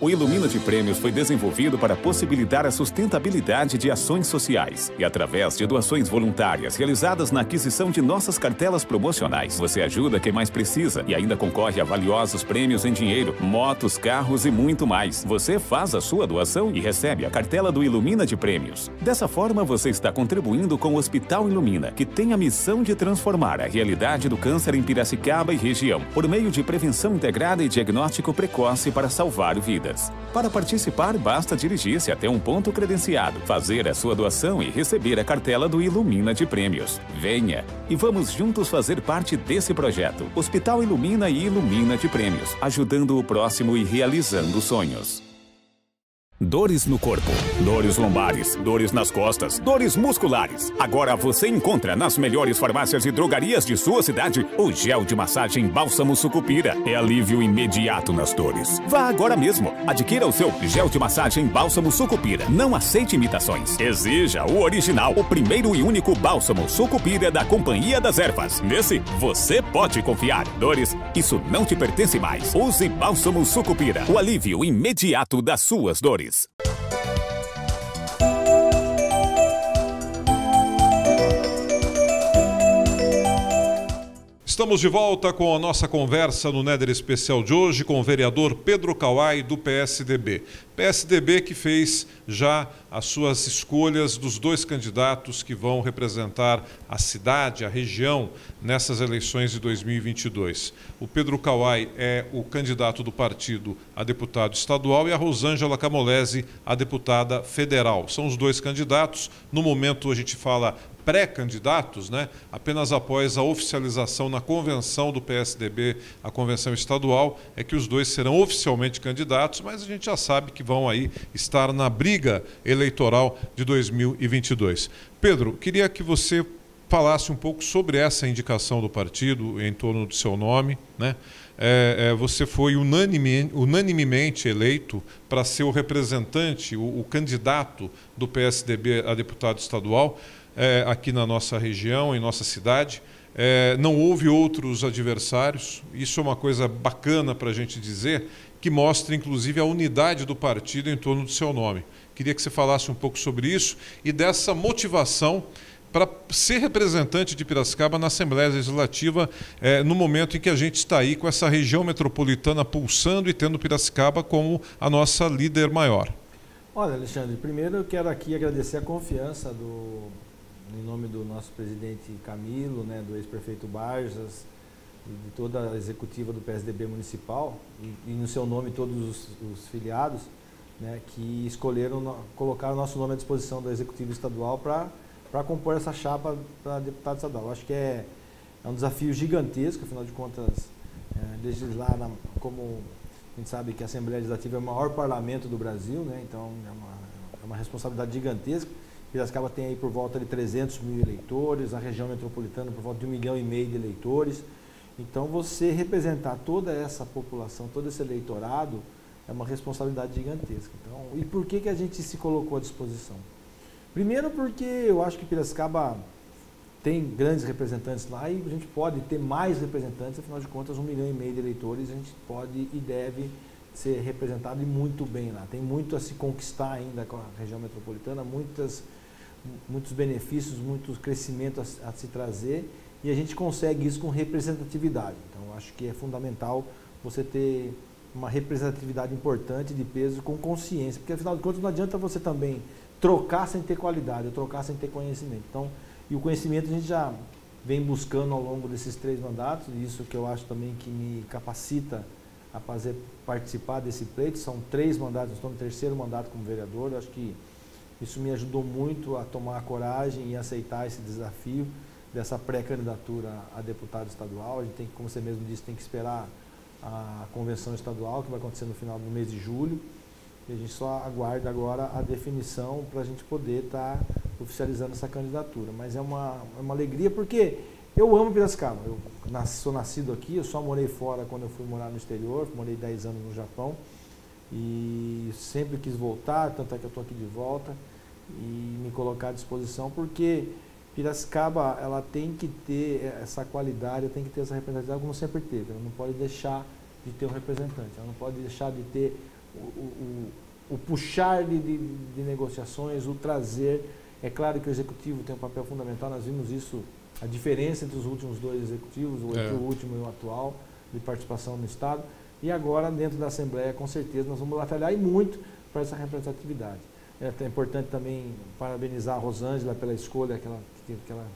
O Ilumina de Prêmios foi desenvolvido para possibilitar a sustentabilidade de ações sociais. E através de doações voluntárias realizadas na aquisição de nossas cartelas promocionais, você ajuda quem mais precisa e ainda concorre a valiosos prêmios em dinheiro, motos, carros e muito mais. Você faz a sua doação e recebe a cartela do Ilumina de Prêmios. Dessa forma, você está contribuindo com o Hospital Ilumina, que tem a missão de transformar a realidade do câncer em Piracicaba e região, por meio de prevenção integrada e diagnóstico precoce para salvar vidas. Para participar, basta dirigir-se até um ponto credenciado, fazer a sua doação e receber a cartela do Ilumina de Prêmios. Venha e vamos juntos fazer parte desse projeto. Hospital Ilumina e Ilumina de Prêmios, ajudando o próximo e realizando sonhos. Dores no corpo, dores lombares, dores nas costas, dores musculares. Agora você encontra nas melhores farmácias e drogarias de sua cidade o gel de massagem Bálsamo Sucupira. É alívio imediato nas dores. Vá agora mesmo. Adquira o seu gel de massagem Bálsamo Sucupira. Não aceite imitações. Exija o original, o primeiro e único Bálsamo Sucupira da Companhia das Ervas. Nesse, você pode confiar. Dores, isso não te pertence mais. Use Bálsamo Sucupira, o alívio imediato das suas dores. Estamos de volta com a nossa conversa no Néder Especial de hoje com o vereador Pedro Kawai do PSDB. PSDB que fez já as suas escolhas dos dois candidatos que vão representar a cidade, a região, nessas eleições de 2022. O Pedro Kawai é o candidato do partido a deputado estadual e a Rosângela Camolese a deputada federal. São os dois candidatos. No momento a gente fala pré-candidatos, né? Apenas após a oficialização na convenção do PSDB, a convenção estadual, é que os dois serão oficialmente candidatos, mas a gente já sabe que vão aí estar na briga eleitoral de 2022. Pedro, queria que você falasse um pouco sobre essa indicação do partido em torno do seu nome, né? Você foi unanimemente eleito para ser o representante, o candidato do PSDB a deputado estadual aqui na nossa região, em nossa cidade. Não houve outros adversários. Isso é uma coisa bacana para a gente dizer, que mostra inclusive a unidade do partido em torno do seu nome. Queria que você falasse um pouco sobre isso e dessa motivação para ser representante de Piracicaba na Assembleia Legislativa no momento em que a gente está aí com essa região metropolitana pulsando e tendo Piracicaba como a nossa líder maior. Olha, Alexandre, primeiro eu quero aqui agradecer a confiança em nome do nosso presidente Camilo, né, do ex-prefeito Barjas, de toda a executiva do PSDB municipal e no seu nome todos os filiados, né, que escolheram colocar o nosso nome à disposição do executivo estadual para compor essa chapa para deputado estadual. Acho que é um desafio gigantesco, afinal de contas, legislar, como a gente sabe que a Assembleia Legislativa é o maior parlamento do Brasil, né, então é uma responsabilidade gigantesca. Piracicaba tem aí por volta de 300 mil eleitores, a região metropolitana por volta de 1,5 milhão de eleitores. Então, você representar toda essa população, todo esse eleitorado, é uma responsabilidade gigantesca. Então, e por que a gente se colocou à disposição? Primeiro porque eu acho que Piracicaba tem grandes representantes lá e a gente pode ter mais representantes, afinal de contas, 1,5 milhão de eleitores, a gente pode e deve ser representado e muito bem lá. Tem muito a se conquistar ainda com a região metropolitana, muitos benefícios, muito crescimento a se trazer e a gente consegue isso com representatividade. Então, acho que é fundamental você ter uma representatividade importante de peso com consciência, porque afinal de contas não adianta você também trocar sem ter qualidade, ou trocar sem ter conhecimento. Então, e o conhecimento a gente já vem buscando ao longo desses 3 mandatos, e isso que eu acho também que me capacita a participar desse pleito. São 3 mandatos, estou no 3º mandato como vereador. Eu acho que isso me ajudou muito a tomar a coragem e aceitar esse desafio dessa pré-candidatura a deputado estadual. A gente tem que, como você mesmo disse, tem que esperar a convenção estadual, que vai acontecer no final do mês de julho. E a gente só aguarda agora a definição para a gente poder estar oficializando essa candidatura. Mas é uma alegria, porque eu amo Piracicaba. Eu sou nascido aqui, eu só morei fora quando eu fui morar no exterior, morei 10 anos no Japão. E sempre quis voltar, tanto é que eu estou aqui de volta e me colocar à disposição, porque Piracicaba, ela tem que ter essa qualidade, tem que ter essa representatividade como sempre teve. Ela não pode deixar de ter um representante, ela não pode deixar de ter o puxar de negociações, o trazer. É claro que o executivo tem um papel fundamental, nós vimos isso, a diferença entre os últimos 2 executivos, entre o último e o atual, de participação no Estado. E agora, dentro da Assembleia, com certeza, nós vamos batalhar e muito para essa representatividade. É importante também parabenizar a Rosângela pela escolha que ela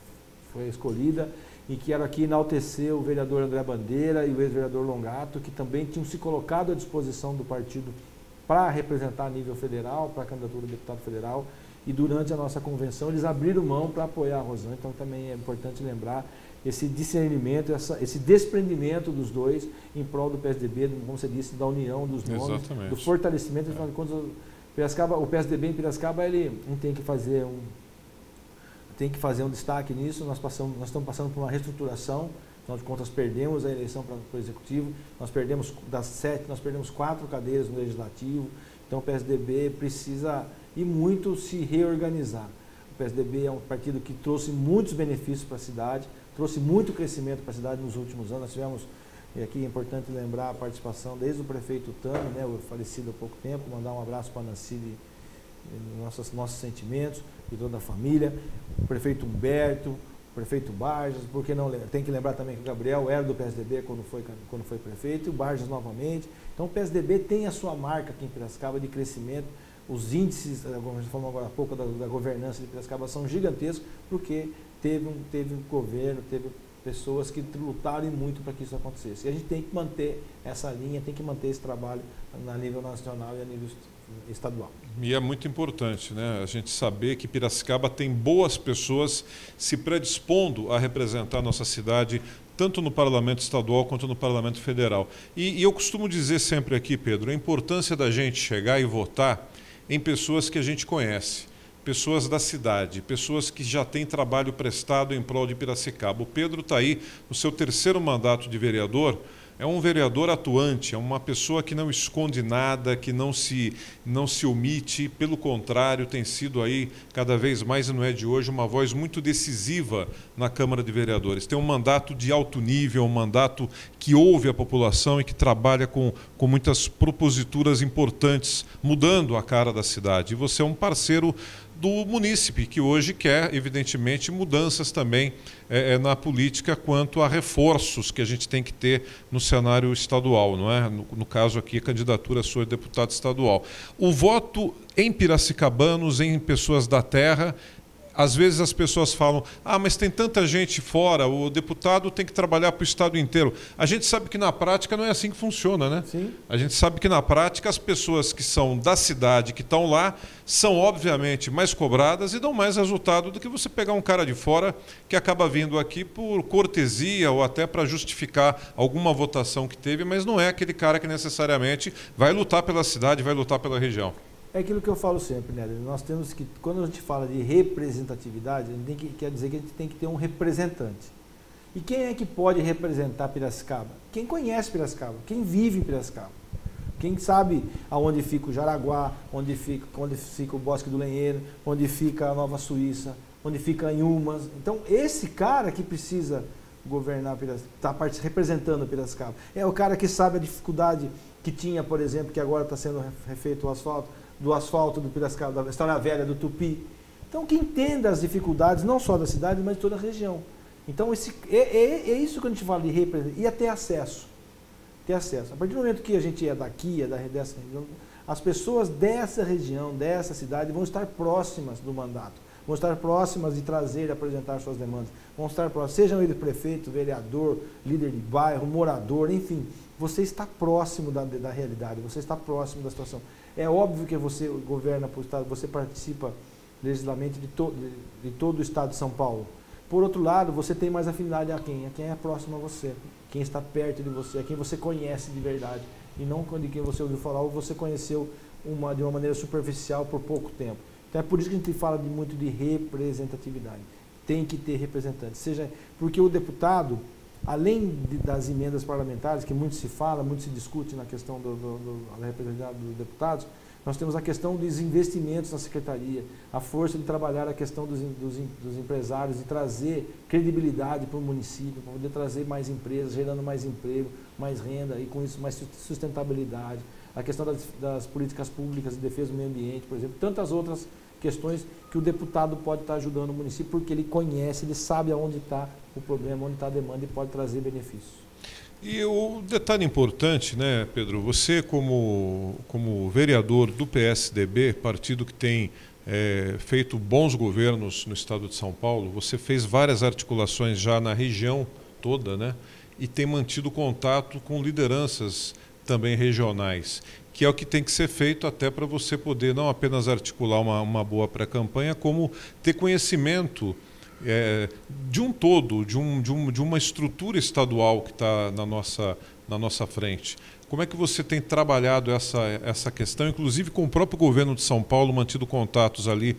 foi escolhida, e quero aqui enaltecer o vereador André Bandeira e o ex-vereador Longato, que também tinham se colocado à disposição do partido para representar a nível federal, para a candidatura a deputado federal, e durante a nossa convenção eles abriram mão para apoiar a Rosângela. Então também é importante lembrar esse discernimento, esse desprendimento dos dois em prol do PSDB, como você disse, da união dos nomes, do fortalecimento. Afinal de contas, o PSDB em Piracicaba, ele tem que fazer um destaque nisso. Nós estamos passando por uma reestruturação. Afinal de contas, perdemos a eleição para o Executivo, nós perdemos das 7, nós perdemos 4 cadeiras no Legislativo. Então o PSDB precisa e muito se reorganizar. O PSDB é um partido que trouxe muitos benefícios para a cidade, trouxe muito crescimento para a cidade nos últimos anos. Nós tivemos, e aqui é importante lembrar a participação desde o prefeito Tano, né, o falecido há pouco tempo, mandar um abraço para a Nancy, nossos sentimentos, e toda a família, o prefeito Humberto, o prefeito Barjas, porque não tem que lembrar também que o Gabriel era do PSDB quando foi prefeito, e o Barjas novamente. Então o PSDB tem a sua marca aqui em Piracicaba de crescimento. Os índices, como a gente falou agora há pouco, da governança de Piracicaba são gigantescos, porque teve um governo, teve pessoas que lutaram muito para que isso acontecesse. E a gente tem que manter essa linha, tem que manter esse trabalho a nível nacional e a nível estadual. E é muito importante, né, a gente saber que Piracicaba tem boas pessoas se predispondo a representar a nossa cidade, tanto no Parlamento Estadual quanto no Parlamento Federal. E eu costumo dizer sempre aqui, Pedro, a importância da gente chegar e votar em pessoas que a gente conhece, pessoas da cidade, pessoas que já têm trabalho prestado em prol de Piracicaba. O Pedro está aí no seu 3º mandato de vereador, é um vereador atuante, é uma pessoa que não esconde nada, que não se omite, pelo contrário, tem sido aí cada vez mais, e não é de hoje, uma voz muito decisiva na Câmara de Vereadores. Tem um mandato de alto nível, um mandato que ouve a população e que trabalha com muitas proposituras importantes, mudando a cara da cidade. E você é um parceiro do munícipe, que hoje quer, evidentemente, mudanças também na política quanto a reforços que a gente tem que ter no cenário estadual, não é? No caso aqui, a candidatura sua de deputado estadual. O voto em piracicabanos, em pessoas da terra, às vezes as pessoas falam, mas tem tanta gente fora, o deputado tem que trabalhar para o estado inteiro. A gente sabe que na prática não é assim que funciona, né? Sim. A gente sabe que na prática as pessoas que são da cidade, que estão lá, são obviamente mais cobradas e dão mais resultado do que você pegar um cara de fora que acaba vindo aqui por cortesia ou até para justificar alguma votação que teve, mas não é aquele cara que necessariamente vai lutar pela cidade, vai lutar pela região. É aquilo que eu falo sempre, né? Nós temos que, quando a gente fala de representatividade, quer dizer que a gente tem que ter um representante. E quem é que pode representar Piracicaba? Quem conhece Piracicaba, quem vive em Piracicaba. Quem sabe aonde fica o Jaraguá, onde fica o Bosque do Lenheiro, onde fica a Nova Suíça, onde fica Inhumas. Então, esse cara que precisa governar Piracicaba, está representando Piracicaba. É o cara que sabe a dificuldade que tinha, por exemplo, que agora está sendo refeito do asfalto do Piracicaba, da História Velha, do Tupi. Então, que entenda as dificuldades, não só da cidade, mas de toda a região. Então, é isso que a gente fala de representar. E é ter acesso. Ter acesso. A partir do momento que a gente é daqui, dessa região, as pessoas dessa região, dessa cidade, vão estar próximas do mandato. Vão estar próximas de trazer e apresentar suas demandas. Vão estar próximas, sejam eles prefeito, vereador, líder de bairro, morador, enfim. Você está próximo da realidade, você está próximo da situação. É óbvio que você governa para o Estado, você participa legislativamente de todo o Estado de São Paulo. Por outro lado, você tem mais afinidade a quem? A quem é próximo a você, quem está perto de você, a quem você conhece de verdade. E não de quem você ouviu falar ou você conheceu de uma maneira superficial por pouco tempo. Então é por isso que a gente fala muito de representatividade. Tem que ter representantes. Porque o deputado, além das emendas parlamentares, que muito se fala, muito se discute na questão da representatividade dos deputados, nós temos a questão dos investimentos na secretaria, a força de trabalhar a questão dos empresários, de trazer credibilidade para o município, para poder trazer mais empresas, gerando mais emprego, mais renda e com isso mais sustentabilidade. A questão das políticas públicas de defesa do meio ambiente, por exemplo, tantas outras questões que o deputado pode estar ajudando o município porque ele conhece, ele sabe aonde está o problema, onde está a demanda e pode trazer benefícios. E o detalhe importante, né, Pedro, você como vereador do PSDB, partido que tem feito bons governos no estado de São Paulo, você fez várias articulações já na região toda, né, e tem mantido contato com lideranças também regionais, que é o que tem que ser feito até para você poder não apenas articular uma boa pré-campanha, como ter conhecimento de um todo, de uma estrutura estadual que está na nossa frente. Como é que você tem trabalhado essa questão, inclusive com o próprio governo de São Paulo, mantido contatos ali,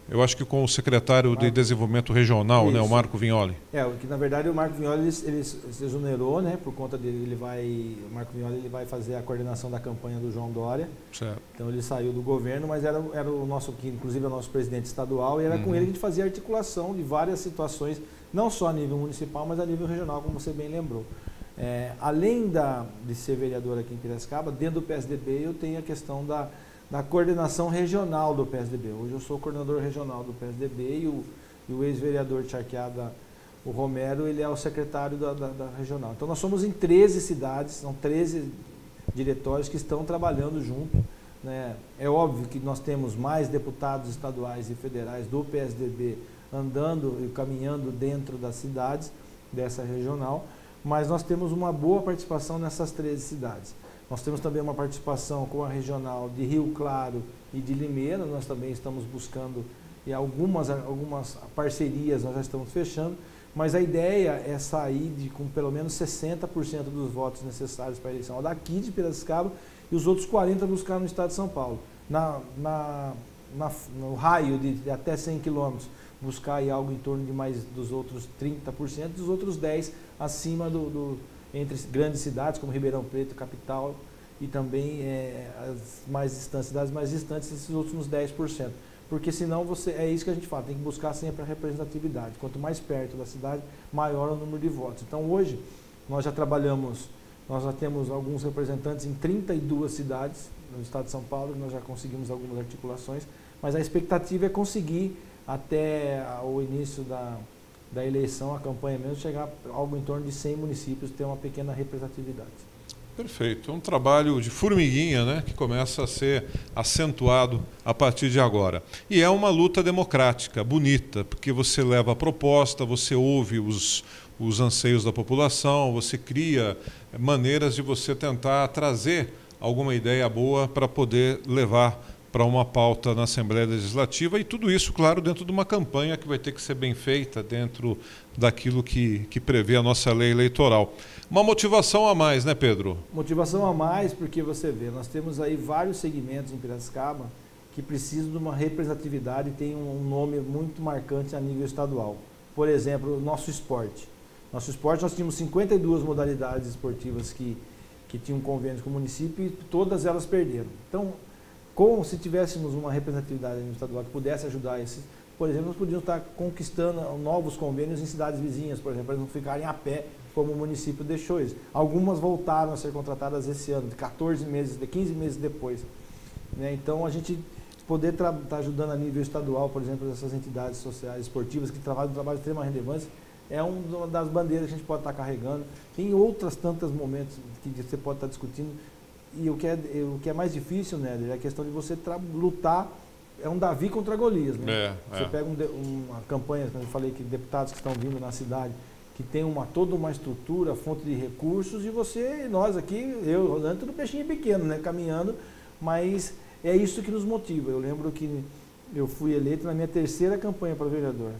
eu acho que com o secretário de Desenvolvimento Regional, né, o Marco Vignoli? Que na verdade o Marco Vignoli ele se exonerou, né, por conta dele, o Marco Vignoli ele vai fazer a coordenação da campanha do João Dória. Certo. Então ele saiu do governo, mas era o nosso, que inclusive é o nosso presidente estadual, e era com ele que a gente fazia articulação de várias situações, não só a nível municipal, mas a nível regional, como você bem lembrou. Além de ser vereador aqui em Piracicaba, dentro do PSDB eu tenho a questão da coordenação regional do PSDB. Hoje eu sou coordenador regional do PSDB e o ex-vereador de Charqueada, o Romero, ele é o secretário da regional. Então nós somos em 13 cidades, são 13 diretórios que estão trabalhando junto, né? É óbvio que nós temos mais deputados estaduais e federais do PSDB andando e caminhando dentro das cidades dessa regional, mas nós temos uma boa participação nessas 13 cidades. Nós temos também uma participação com a regional de Rio Claro e de Limeira, nós também estamos buscando, e algumas parcerias nós já estamos fechando, mas a ideia é sair com pelo menos 60% dos votos necessários para a eleição daqui de Piracicaba e os outros 40% buscar no estado de São Paulo. No raio de até 100 quilômetros, buscar aí algo em torno de mais dos outros 30%, dos outros 10% acima entre grandes cidades como Ribeirão Preto, capital, e também as cidades mais distantes, esses últimos 10%. Porque senão é isso que a gente fala, tem que buscar sempre a representatividade. Quanto mais perto da cidade, maior o número de votos. Então hoje nós já temos alguns representantes em 32 cidades no estado de São Paulo, nós já conseguimos algumas articulações, mas a expectativa é conseguir até o início da eleição, a campanha mesmo, chegar a algo em torno de 100 municípios, ter uma pequena representatividade. Perfeito. É um trabalho de formiguinha, né, que começa a ser acentuado a partir de agora. E é uma luta democrática, bonita, porque você leva a proposta, você ouve os anseios da população, você cria maneiras de você tentar trazer alguma ideia boa para poder levar para uma pauta na Assembleia Legislativa, e tudo isso, claro, dentro de uma campanha que vai ter que ser bem feita dentro daquilo que prevê a nossa lei eleitoral. Uma motivação a mais, né, Pedro? Motivação a mais, porque você vê, nós temos aí vários segmentos em Piracicaba que precisam de uma representatividade e tem um nome muito marcante a nível estadual. Por exemplo, o nosso esporte. Nosso esporte, nós tínhamos 52 modalidades esportivas que tinham convênios com o município e todas elas perderam. Então, se tivéssemos uma representatividade no estadual que pudesse ajudar esses, por exemplo, nós podíamos estar conquistando novos convênios em cidades vizinhas, por exemplo, para eles não ficarem a pé como o município deixou isso. Algumas voltaram a ser contratadas esse ano, de 15 meses depois. Né? Então, a gente poder estar ajudando a nível estadual, por exemplo, essas entidades sociais esportivas que trabalham de extrema relevância, é uma das bandeiras que a gente pode estar carregando. Tem outras tantos momentos que você pode estar discutindo. E o que é mais difícil, né, é a questão de você lutar, é um Davi contra Golias. Né? Você pega uma campanha, como eu falei, que deputados que estão vindo na cidade, que tem toda uma estrutura, fonte de recursos, e nós aqui, eu rodando tudo peixinho pequeno, né, caminhando, mas é isso que nos motiva. Eu lembro que eu fui eleito na minha terceira campanha para vereador.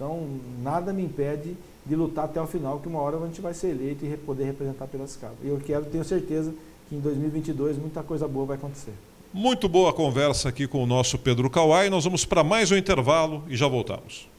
Então, nada me impede de lutar até o final, que uma hora a gente vai ser eleito e poder representar Piracicaba. E eu tenho certeza que em 2022 muita coisa boa vai acontecer. Muito boa conversa aqui com o nosso Pedro Kawai. Nós vamos para mais um intervalo e já voltamos.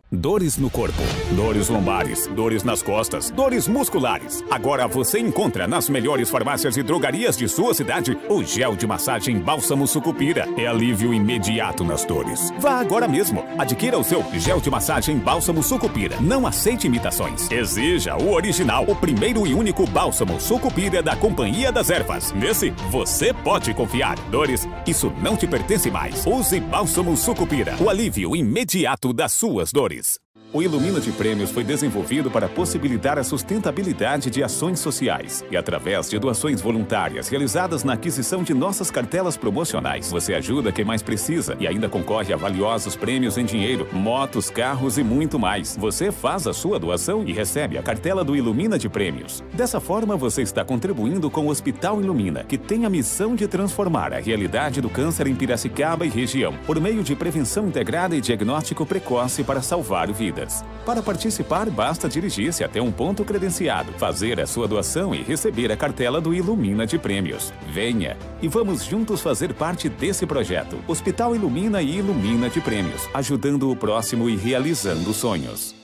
Dores no corpo, dores lombares, dores nas costas, dores musculares. Agora você encontra nas melhores farmácias e drogarias de sua cidade o gel de massagem Bálsamo Sucupira. É alívio imediato nas dores. Vá agora mesmo. Adquira o seu gel de massagem Bálsamo Sucupira. Não aceite imitações. Exija o original, o primeiro e único Bálsamo Sucupira da Companhia das Ervas. Nesse, você pode confiar. Dores, isso não te pertence mais. Use Bálsamo Sucupira, o alívio imediato das suas dores. O Ilumina de Prêmios foi desenvolvido para possibilitar a sustentabilidade de ações sociais e, através de doações voluntárias realizadas na aquisição de nossas cartelas promocionais, você ajuda quem mais precisa e ainda concorre a valiosos prêmios em dinheiro, motos, carros e muito mais. Você faz a sua doação e recebe a cartela do Ilumina de Prêmios. Dessa forma, você está contribuindo com o Hospital Ilumina, que tem a missão de transformar a realidade do câncer em Piracicaba e região, por meio de prevenção integrada e diagnóstico precoce para salvar vidas. Para participar, basta dirigir-se até um ponto credenciado, fazer a sua doação e receber a cartela do Ilumina de Prêmios. Venha e vamos juntos fazer parte desse projeto. Hospital Ilumina e Ilumina de Prêmios, ajudando o próximo e realizando sonhos.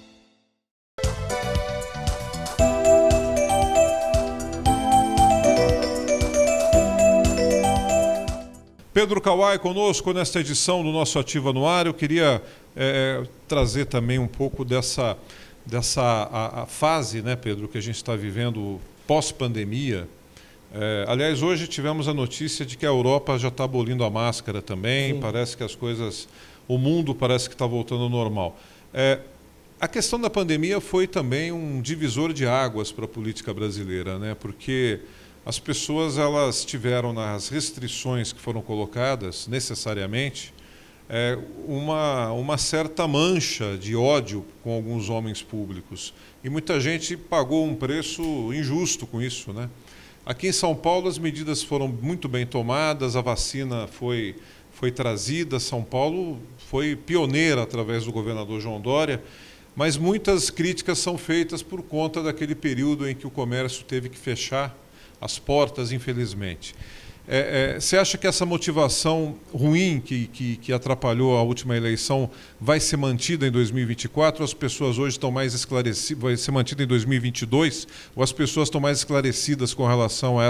Pedro Kawai conosco nesta edição do nosso Ativa no Ar. Eu queria trazer também um pouco dessa fase, né, Pedro, que a gente está vivendo pós-pandemia. Aliás, hoje tivemos a notícia de que a Europa já está abolindo a máscara também. Sim. Parece que as coisas, o mundo parece que está voltando ao normal. A questão da pandemia foi também um divisor de águas para a política brasileira, né? Porque as pessoas elas tiveram nas restrições que foram colocadas necessariamente uma certa mancha de ódio com alguns homens públicos e muita gente pagou um preço injusto com isso, né? Aqui em São Paulo as medidas foram muito bem tomadas, a vacina foi trazida, São Paulo foi pioneira através do governador João Dória, mas muitas críticas são feitas por conta daquele período em que o comércio teve que fechar as portas, infelizmente. Você acha que essa motivação ruim que atrapalhou a última eleição vai ser mantida em 2024? As pessoas hoje estão mais esclarecidas, vai ser mantida em 2022? Ou as pessoas estão mais esclarecidas com relação a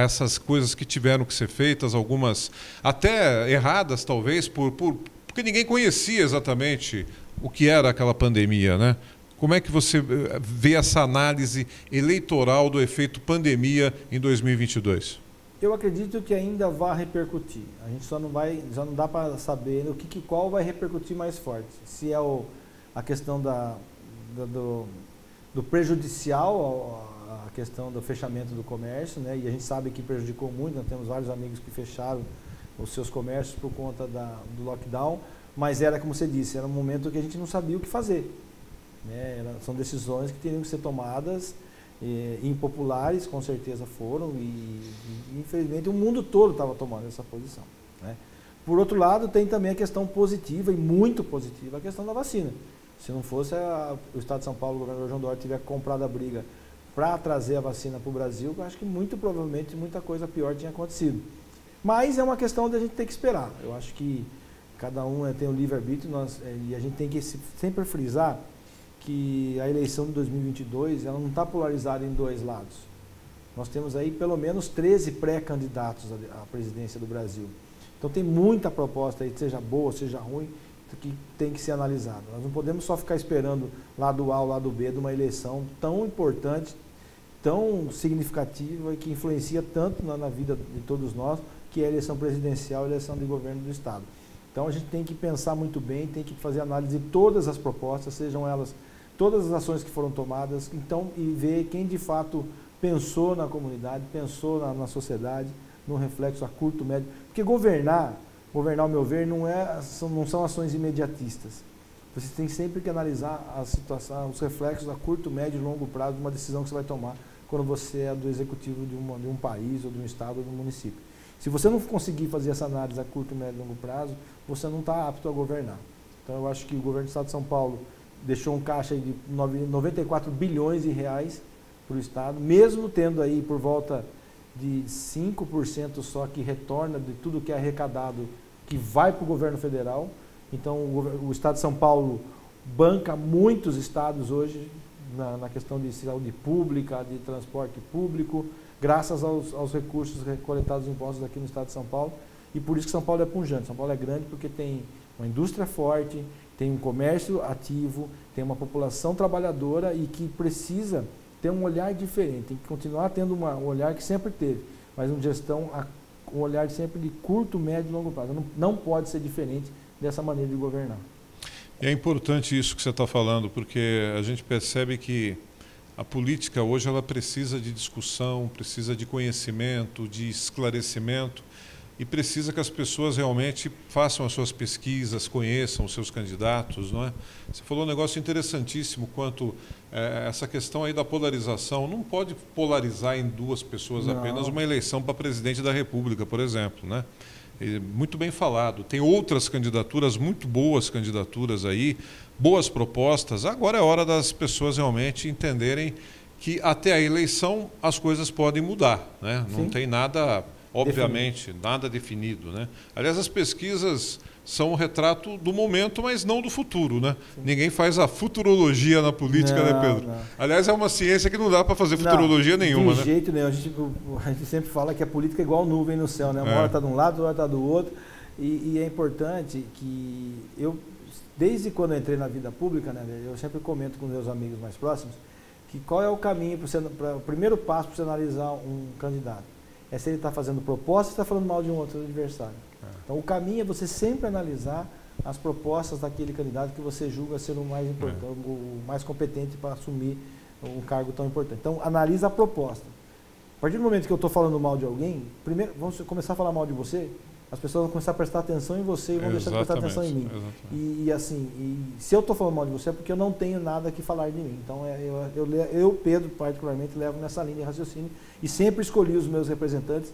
essas coisas que tiveram que ser feitas, algumas até erradas talvez, porque ninguém conhecia exatamente o que era aquela pandemia, né? Como é que você vê essa análise eleitoral do efeito pandemia em 2022? Eu acredito que ainda vai repercutir. A gente só não dá para saber qual vai repercutir mais forte. Se é a questão do prejudicial, a questão do fechamento do comércio, né? E a gente sabe que prejudicou muito. Nós temos vários amigos que fecharam os seus comércios por conta do lockdown, mas era, como você disse, era um momento que a gente não sabia o que fazer. São decisões que teriam que ser tomadas, impopulares, com certeza foram, e infelizmente o mundo todo estava tomando essa posição, né? Por outro lado, tem também a questão positiva, e muito positiva, a questão da vacina. Se não fosse o Estado de São Paulo, o governador João Dória tiver comprado a briga para trazer a vacina para o Brasil, eu acho que muito provavelmente muita coisa pior tinha acontecido. Mas é uma questão da gente ter que esperar. Eu acho que cada um tem o livre-arbítrio, e a gente tem que sempre frisar que a eleição de 2022 ela não está polarizada em dois lados. Nós temos aí pelo menos 13 pré-candidatos à presidência do Brasil. Então tem muita proposta aí, seja boa, seja ruim, que tem que ser analisada. Nós não podemos só ficar esperando lado A ou lado B de uma eleição tão importante, tão significativa e que influencia tanto na vida de todos nós, que é a eleição presidencial e a eleição de governo do Estado. Então a gente tem que pensar muito bem, tem que fazer análise de todas as propostas, sejam elas todas as ações que foram tomadas, e ver quem de fato pensou na comunidade, pensou na sociedade, num reflexo a curto, médio. Porque governar governar, ao meu ver, não são ações imediatistas. Você tem sempre que analisar a situação, os reflexos a curto, médio e longo prazo de uma decisão que você vai tomar quando você é do executivo de um país, ou de um estado, ou de um município. Se você não conseguir fazer essa análise a curto, médio e longo prazo, você não está apto a governar. Então, eu acho que o governo do estado de São Paulo deixou um caixa de 94 bilhões de reais para o estado, mesmo tendo aí por volta de 5% só que retorna de tudo que é arrecadado, que vai para o governo federal. Então, o estado de São Paulo banca muitos estados hoje na questão de saúde pública, de transporte público, graças aos recursos coletados em impostos aqui no estado de São Paulo. E por isso que São Paulo é pujante. São Paulo é grande porque tem uma indústria forte, tem um comércio ativo, tem uma população trabalhadora e que precisa ter um olhar diferente. Tem que continuar tendo um olhar que sempre teve, mas uma gestão, um olhar sempre de curto, médio e longo prazo. Não pode ser diferente dessa maneira de governar. E é importante isso que você está falando, porque a gente percebe que a política hoje ela precisa de discussão, precisa de conhecimento, de esclarecimento e precisa que as pessoas realmente façam as suas pesquisas, conheçam os seus candidatos, não é? Você falou um negócio interessantíssimo quanto essa questão aí da polarização. Não pode polarizar em duas pessoas apenas uma eleição para presidente da República, por exemplo, né? Muito bem falado. Tem outras candidaturas, muito boas candidaturas aí, boas propostas. Agora é hora das pessoas realmente entenderem que até a eleição as coisas podem mudar, né? Não tem nada, obviamente, nada definido, né? Aliás, as pesquisas são um retrato do momento, mas não do futuro, né? Ninguém faz a futurologia na política, né, Pedro? Não. Aliás, é uma ciência que não dá para fazer futurologia nenhuma, né? De jeito nenhum. A gente sempre fala que a política é igual nuvem no céu, né? Uma hora está de um lado, outra hora está do outro. E é importante que eu, desde quando eu entrei na vida pública, né, eu sempre comento com meus amigos mais próximos que qual é o caminho, o primeiro passo para você analisar um candidato. É se ele está fazendo proposta ou está falando mal de um outro adversário. Então, o caminho é você sempre analisar as propostas daquele candidato que você julga ser o mais importante, o mais competente para assumir um cargo tão importante. Então, analisa a proposta. A partir do momento que eu estou falando mal de alguém, primeiro, vamos começar a falar mal de você, as pessoas vão começar a prestar atenção em você e vão deixar de prestar atenção em mim. E se eu estou falando mal de você é porque eu não tenho nada que falar de mim. Então, eu, Pedro, particularmente, levo nessa linha de raciocínio e sempre escolhi os meus representantes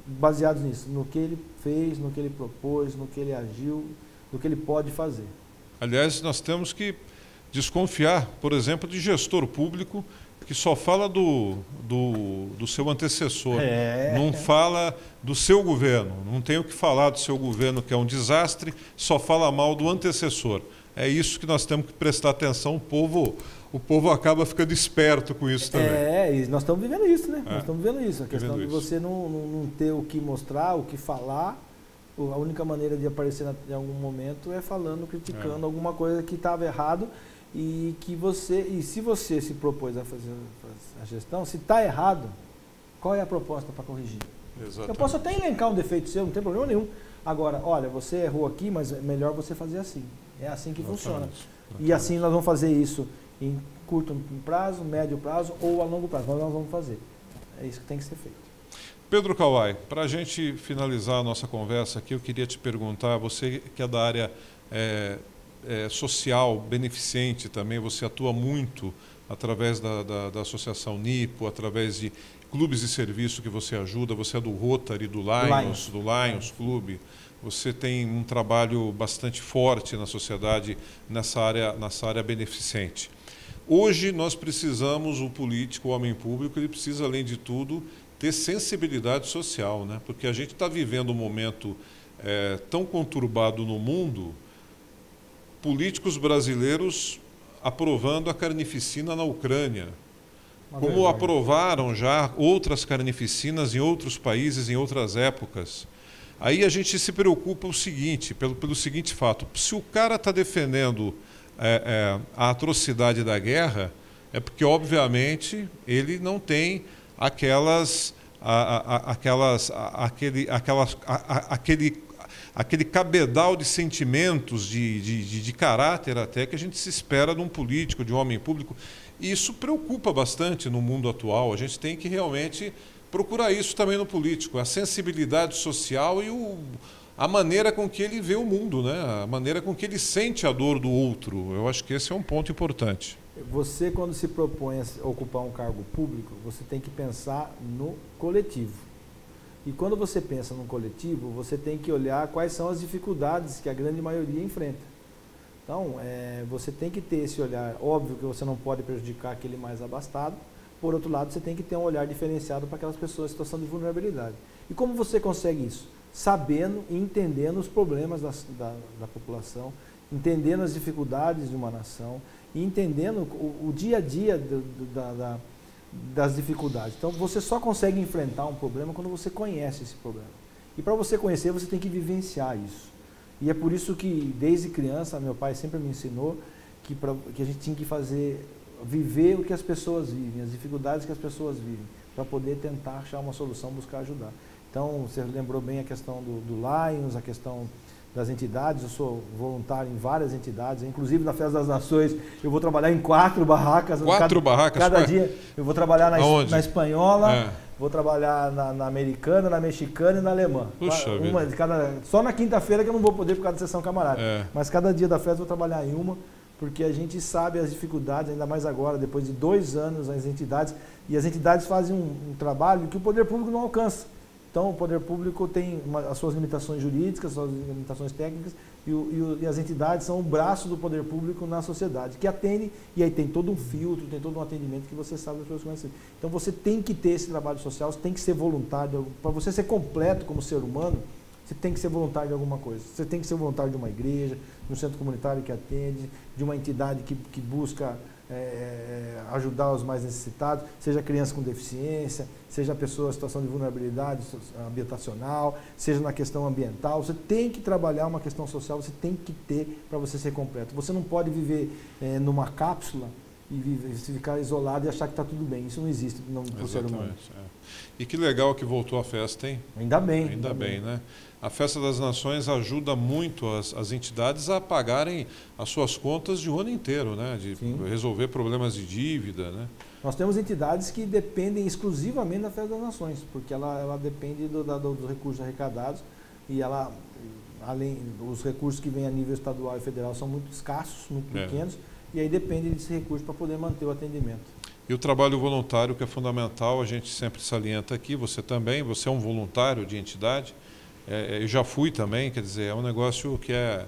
baseados nisso, no que ele fez, no que ele propôs, no que ele agiu, no que ele pode fazer. Aliás, nós temos que desconfiar, por exemplo, de gestor público que só fala do seu antecessor, não fala do seu governo, não tem o que falar do seu governo, que é um desastre, só fala mal do antecessor. É isso que nós temos que prestar atenção, o povo acaba ficando esperto com isso também. E nós estamos vivendo isso, né? Nós estamos vivendo isso. A questão de você não ter o que mostrar, o que falar, a única maneira de aparecer em algum momento é falando, criticando alguma coisa que estava errado e se você se propôs a fazer a gestão, se está errado, qual é a proposta para corrigir? Exatamente. Eu posso até elencar um defeito seu, não tem problema nenhum. Agora, olha, você errou aqui, mas é melhor você fazer assim. É assim que funciona. E assim nós vamos fazer isso em curto prazo, médio prazo ou a longo prazo. Nós vamos fazer. É isso que tem que ser feito. Pedro Kawai, para a gente finalizar a nossa conversa aqui, eu queria te perguntar, você que é da área social, beneficente também, você atua muito através da Associação Nipo, através de clubes de serviço que você ajuda, você é do Rotary, do Lions Clube. Você tem um trabalho bastante forte na sociedade nessa área beneficente. Hoje nós precisamos, o político, o homem público, ele precisa, além de tudo, ter sensibilidade social, né? Porque a gente está vivendo um momento tão conturbado no mundo, políticos brasileiros aprovando a carnificina na Ucrânia, como aprovaram já outras carnificinas em outros países, em outras épocas. Aí a gente se preocupa pelo seguinte fato: se o cara está defendendo a atrocidade da guerra, é porque, obviamente, ele não tem aquele cabedal de sentimentos, de caráter até, que a gente se espera de um político, de um homem público. E isso preocupa bastante no mundo atual. A gente tem que realmente procurar isso também no político, a sensibilidade social e a maneira com que ele vê o mundo, né? A maneira com que ele sente a dor do outro. Eu acho que esse é um ponto importante. Você, quando se propõe a ocupar um cargo público, você tem que pensar no coletivo. E quando você pensa no coletivo, você tem que olhar quais são as dificuldades que a grande maioria enfrenta. Então, você tem que ter esse olhar. Óbvio que você não pode prejudicar aquele mais abastado. Por outro lado, você tem que ter um olhar diferenciado para aquelas pessoas em situação de vulnerabilidade. E como você consegue isso? Sabendo e entendendo os problemas da população, entendendo as dificuldades de uma nação e entendendo o dia a dia das dificuldades. Então, você só consegue enfrentar um problema quando você conhece esse problema. E para você conhecer, você tem que vivenciar isso. E é por isso que, desde criança, meu pai sempre me ensinou que a gente tinha que viver o que as pessoas vivem, as dificuldades que as pessoas vivem, para poder tentar achar uma solução, buscar ajudar. Então, você lembrou bem a questão do Lions, a questão das entidades. Eu sou voluntário em várias entidades, inclusive na Festa das Nações eu vou trabalhar em 4 barracas. 4 barracas? Cada dia eu vou trabalhar na espanhola, vou trabalhar na americana, na mexicana e na alemã. Puxa uma de cada, só na quinta-feira que eu não vou poder por causa da sessão camarada. Mas cada dia da festa eu vou trabalhar em uma, porque a gente sabe as dificuldades, ainda mais agora, depois de 2 anos, as entidades fazem um trabalho que o poder público não alcança. Então, o poder público tem as suas limitações jurídicas, suas limitações técnicas, e as entidades são o braço do poder público na sociedade, que atende, e aí tem todo um filtro, tem todo um atendimento que você sabe das pessoas conhecem. Então, você tem que ter esse trabalho social, você tem que ser voluntário. Para você ser completo como ser humano, você tem que ser voluntário de alguma coisa. Você tem que ser voluntário de uma igreja, de um centro comunitário que atende, de uma entidade que busca ajudar os mais necessitados, seja criança com deficiência, seja pessoa em situação de vulnerabilidade habitacional, seja na questão ambiental. Você tem que trabalhar uma questão social, você tem que ter para você ser completo. Você não pode viver numa cápsula e ficar isolado e achar que está tudo bem. Isso não existe no ser humano. E que legal que voltou a festa, hein? Ainda bem. Ainda bem, né? A Festa das Nações ajuda muito as entidades a pagarem as suas contas de um ano inteiro, né? De resolver problemas de dívida, né? Nós temos entidades que dependem exclusivamente da Festa das Nações, porque ela depende dos recursos arrecadados e os recursos que vêm a nível estadual e federal são muito escassos, muito pequenos, e aí depende desse recurso para poder manter o atendimento. E o trabalho voluntário, que é fundamental, a gente sempre salienta aqui, você também, você é um voluntário de entidade. Eu já fui também, quer dizer, é um negócio que é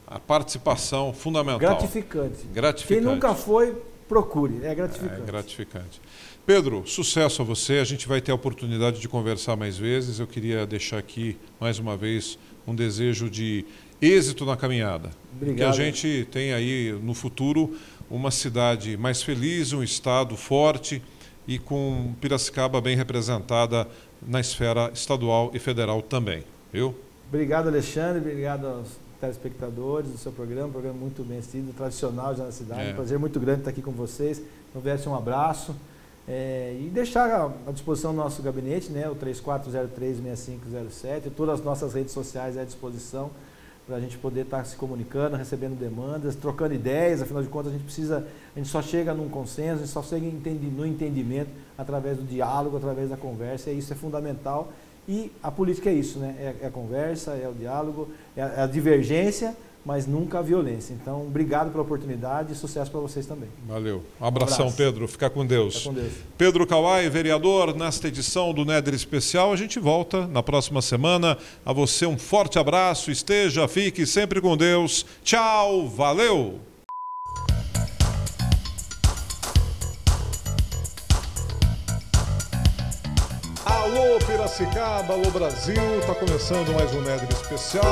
a participação fundamental. Gratificante. Quem nunca foi, procure, é gratificante. É gratificante. Pedro, sucesso a você, a gente vai ter a oportunidade de conversar mais vezes. Eu queria deixar aqui, mais uma vez, um desejo de êxito na caminhada. Obrigado. Que a gente tenha aí, no futuro, uma cidade mais feliz, um estado forte e com Piracicaba bem representada na esfera estadual e federal também. Viu? Obrigado, Alexandre. Obrigado aos telespectadores do seu programa. Um programa muito bem assistido, tradicional já na cidade. Um prazer muito grande estar aqui com vocês. Não viesse um abraço. E deixar à disposição do nosso gabinete, né, o 3403-6507, todas as nossas redes sociais à disposição para a gente poder estar se comunicando, recebendo demandas, trocando ideias. Afinal de contas, a gente só chega num consenso, a gente só chega no entendimento através do diálogo, através da conversa, e isso é fundamental. E a política é isso, né? É a conversa, é o diálogo, é a divergência, mas nunca a violência. Então, obrigado pela oportunidade e sucesso para vocês também. Valeu. Um abração, Pedro. Fica com Deus. Fica com Deus. Pedro Kawai, vereador, nesta edição do Néder Especial. A gente volta na próxima semana. A você um forte abraço. Fique sempre com Deus. Tchau. Valeu. Alô Piracicaba, alô Brasil, está começando mais um Néder Especial.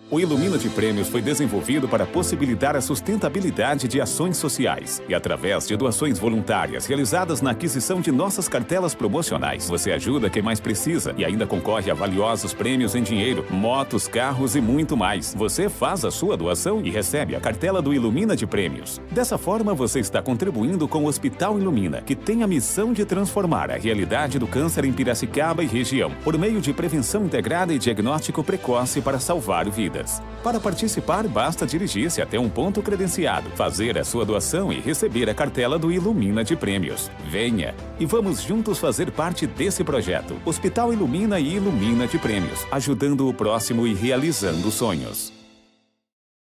O Ilumina de Prêmios foi desenvolvido para possibilitar a sustentabilidade de ações sociais. E através de doações voluntárias realizadas na aquisição de nossas cartelas promocionais, você ajuda quem mais precisa e ainda concorre a valiosos prêmios em dinheiro, motos, carros e muito mais. Você faz a sua doação e recebe a cartela do Ilumina de Prêmios. Dessa forma, você está contribuindo com o Hospital Ilumina, que tem a missão de transformar a realidade do câncer em Piracicaba e região, por meio de prevenção integrada e diagnóstico precoce para salvar vidas. Para participar, basta dirigir-se até um ponto credenciado, fazer a sua doação e receber a cartela do Ilumina de Prêmios. Venha e vamos juntos fazer parte desse projeto. Hospital Ilumina e Ilumina de Prêmios, ajudando o próximo e realizando sonhos.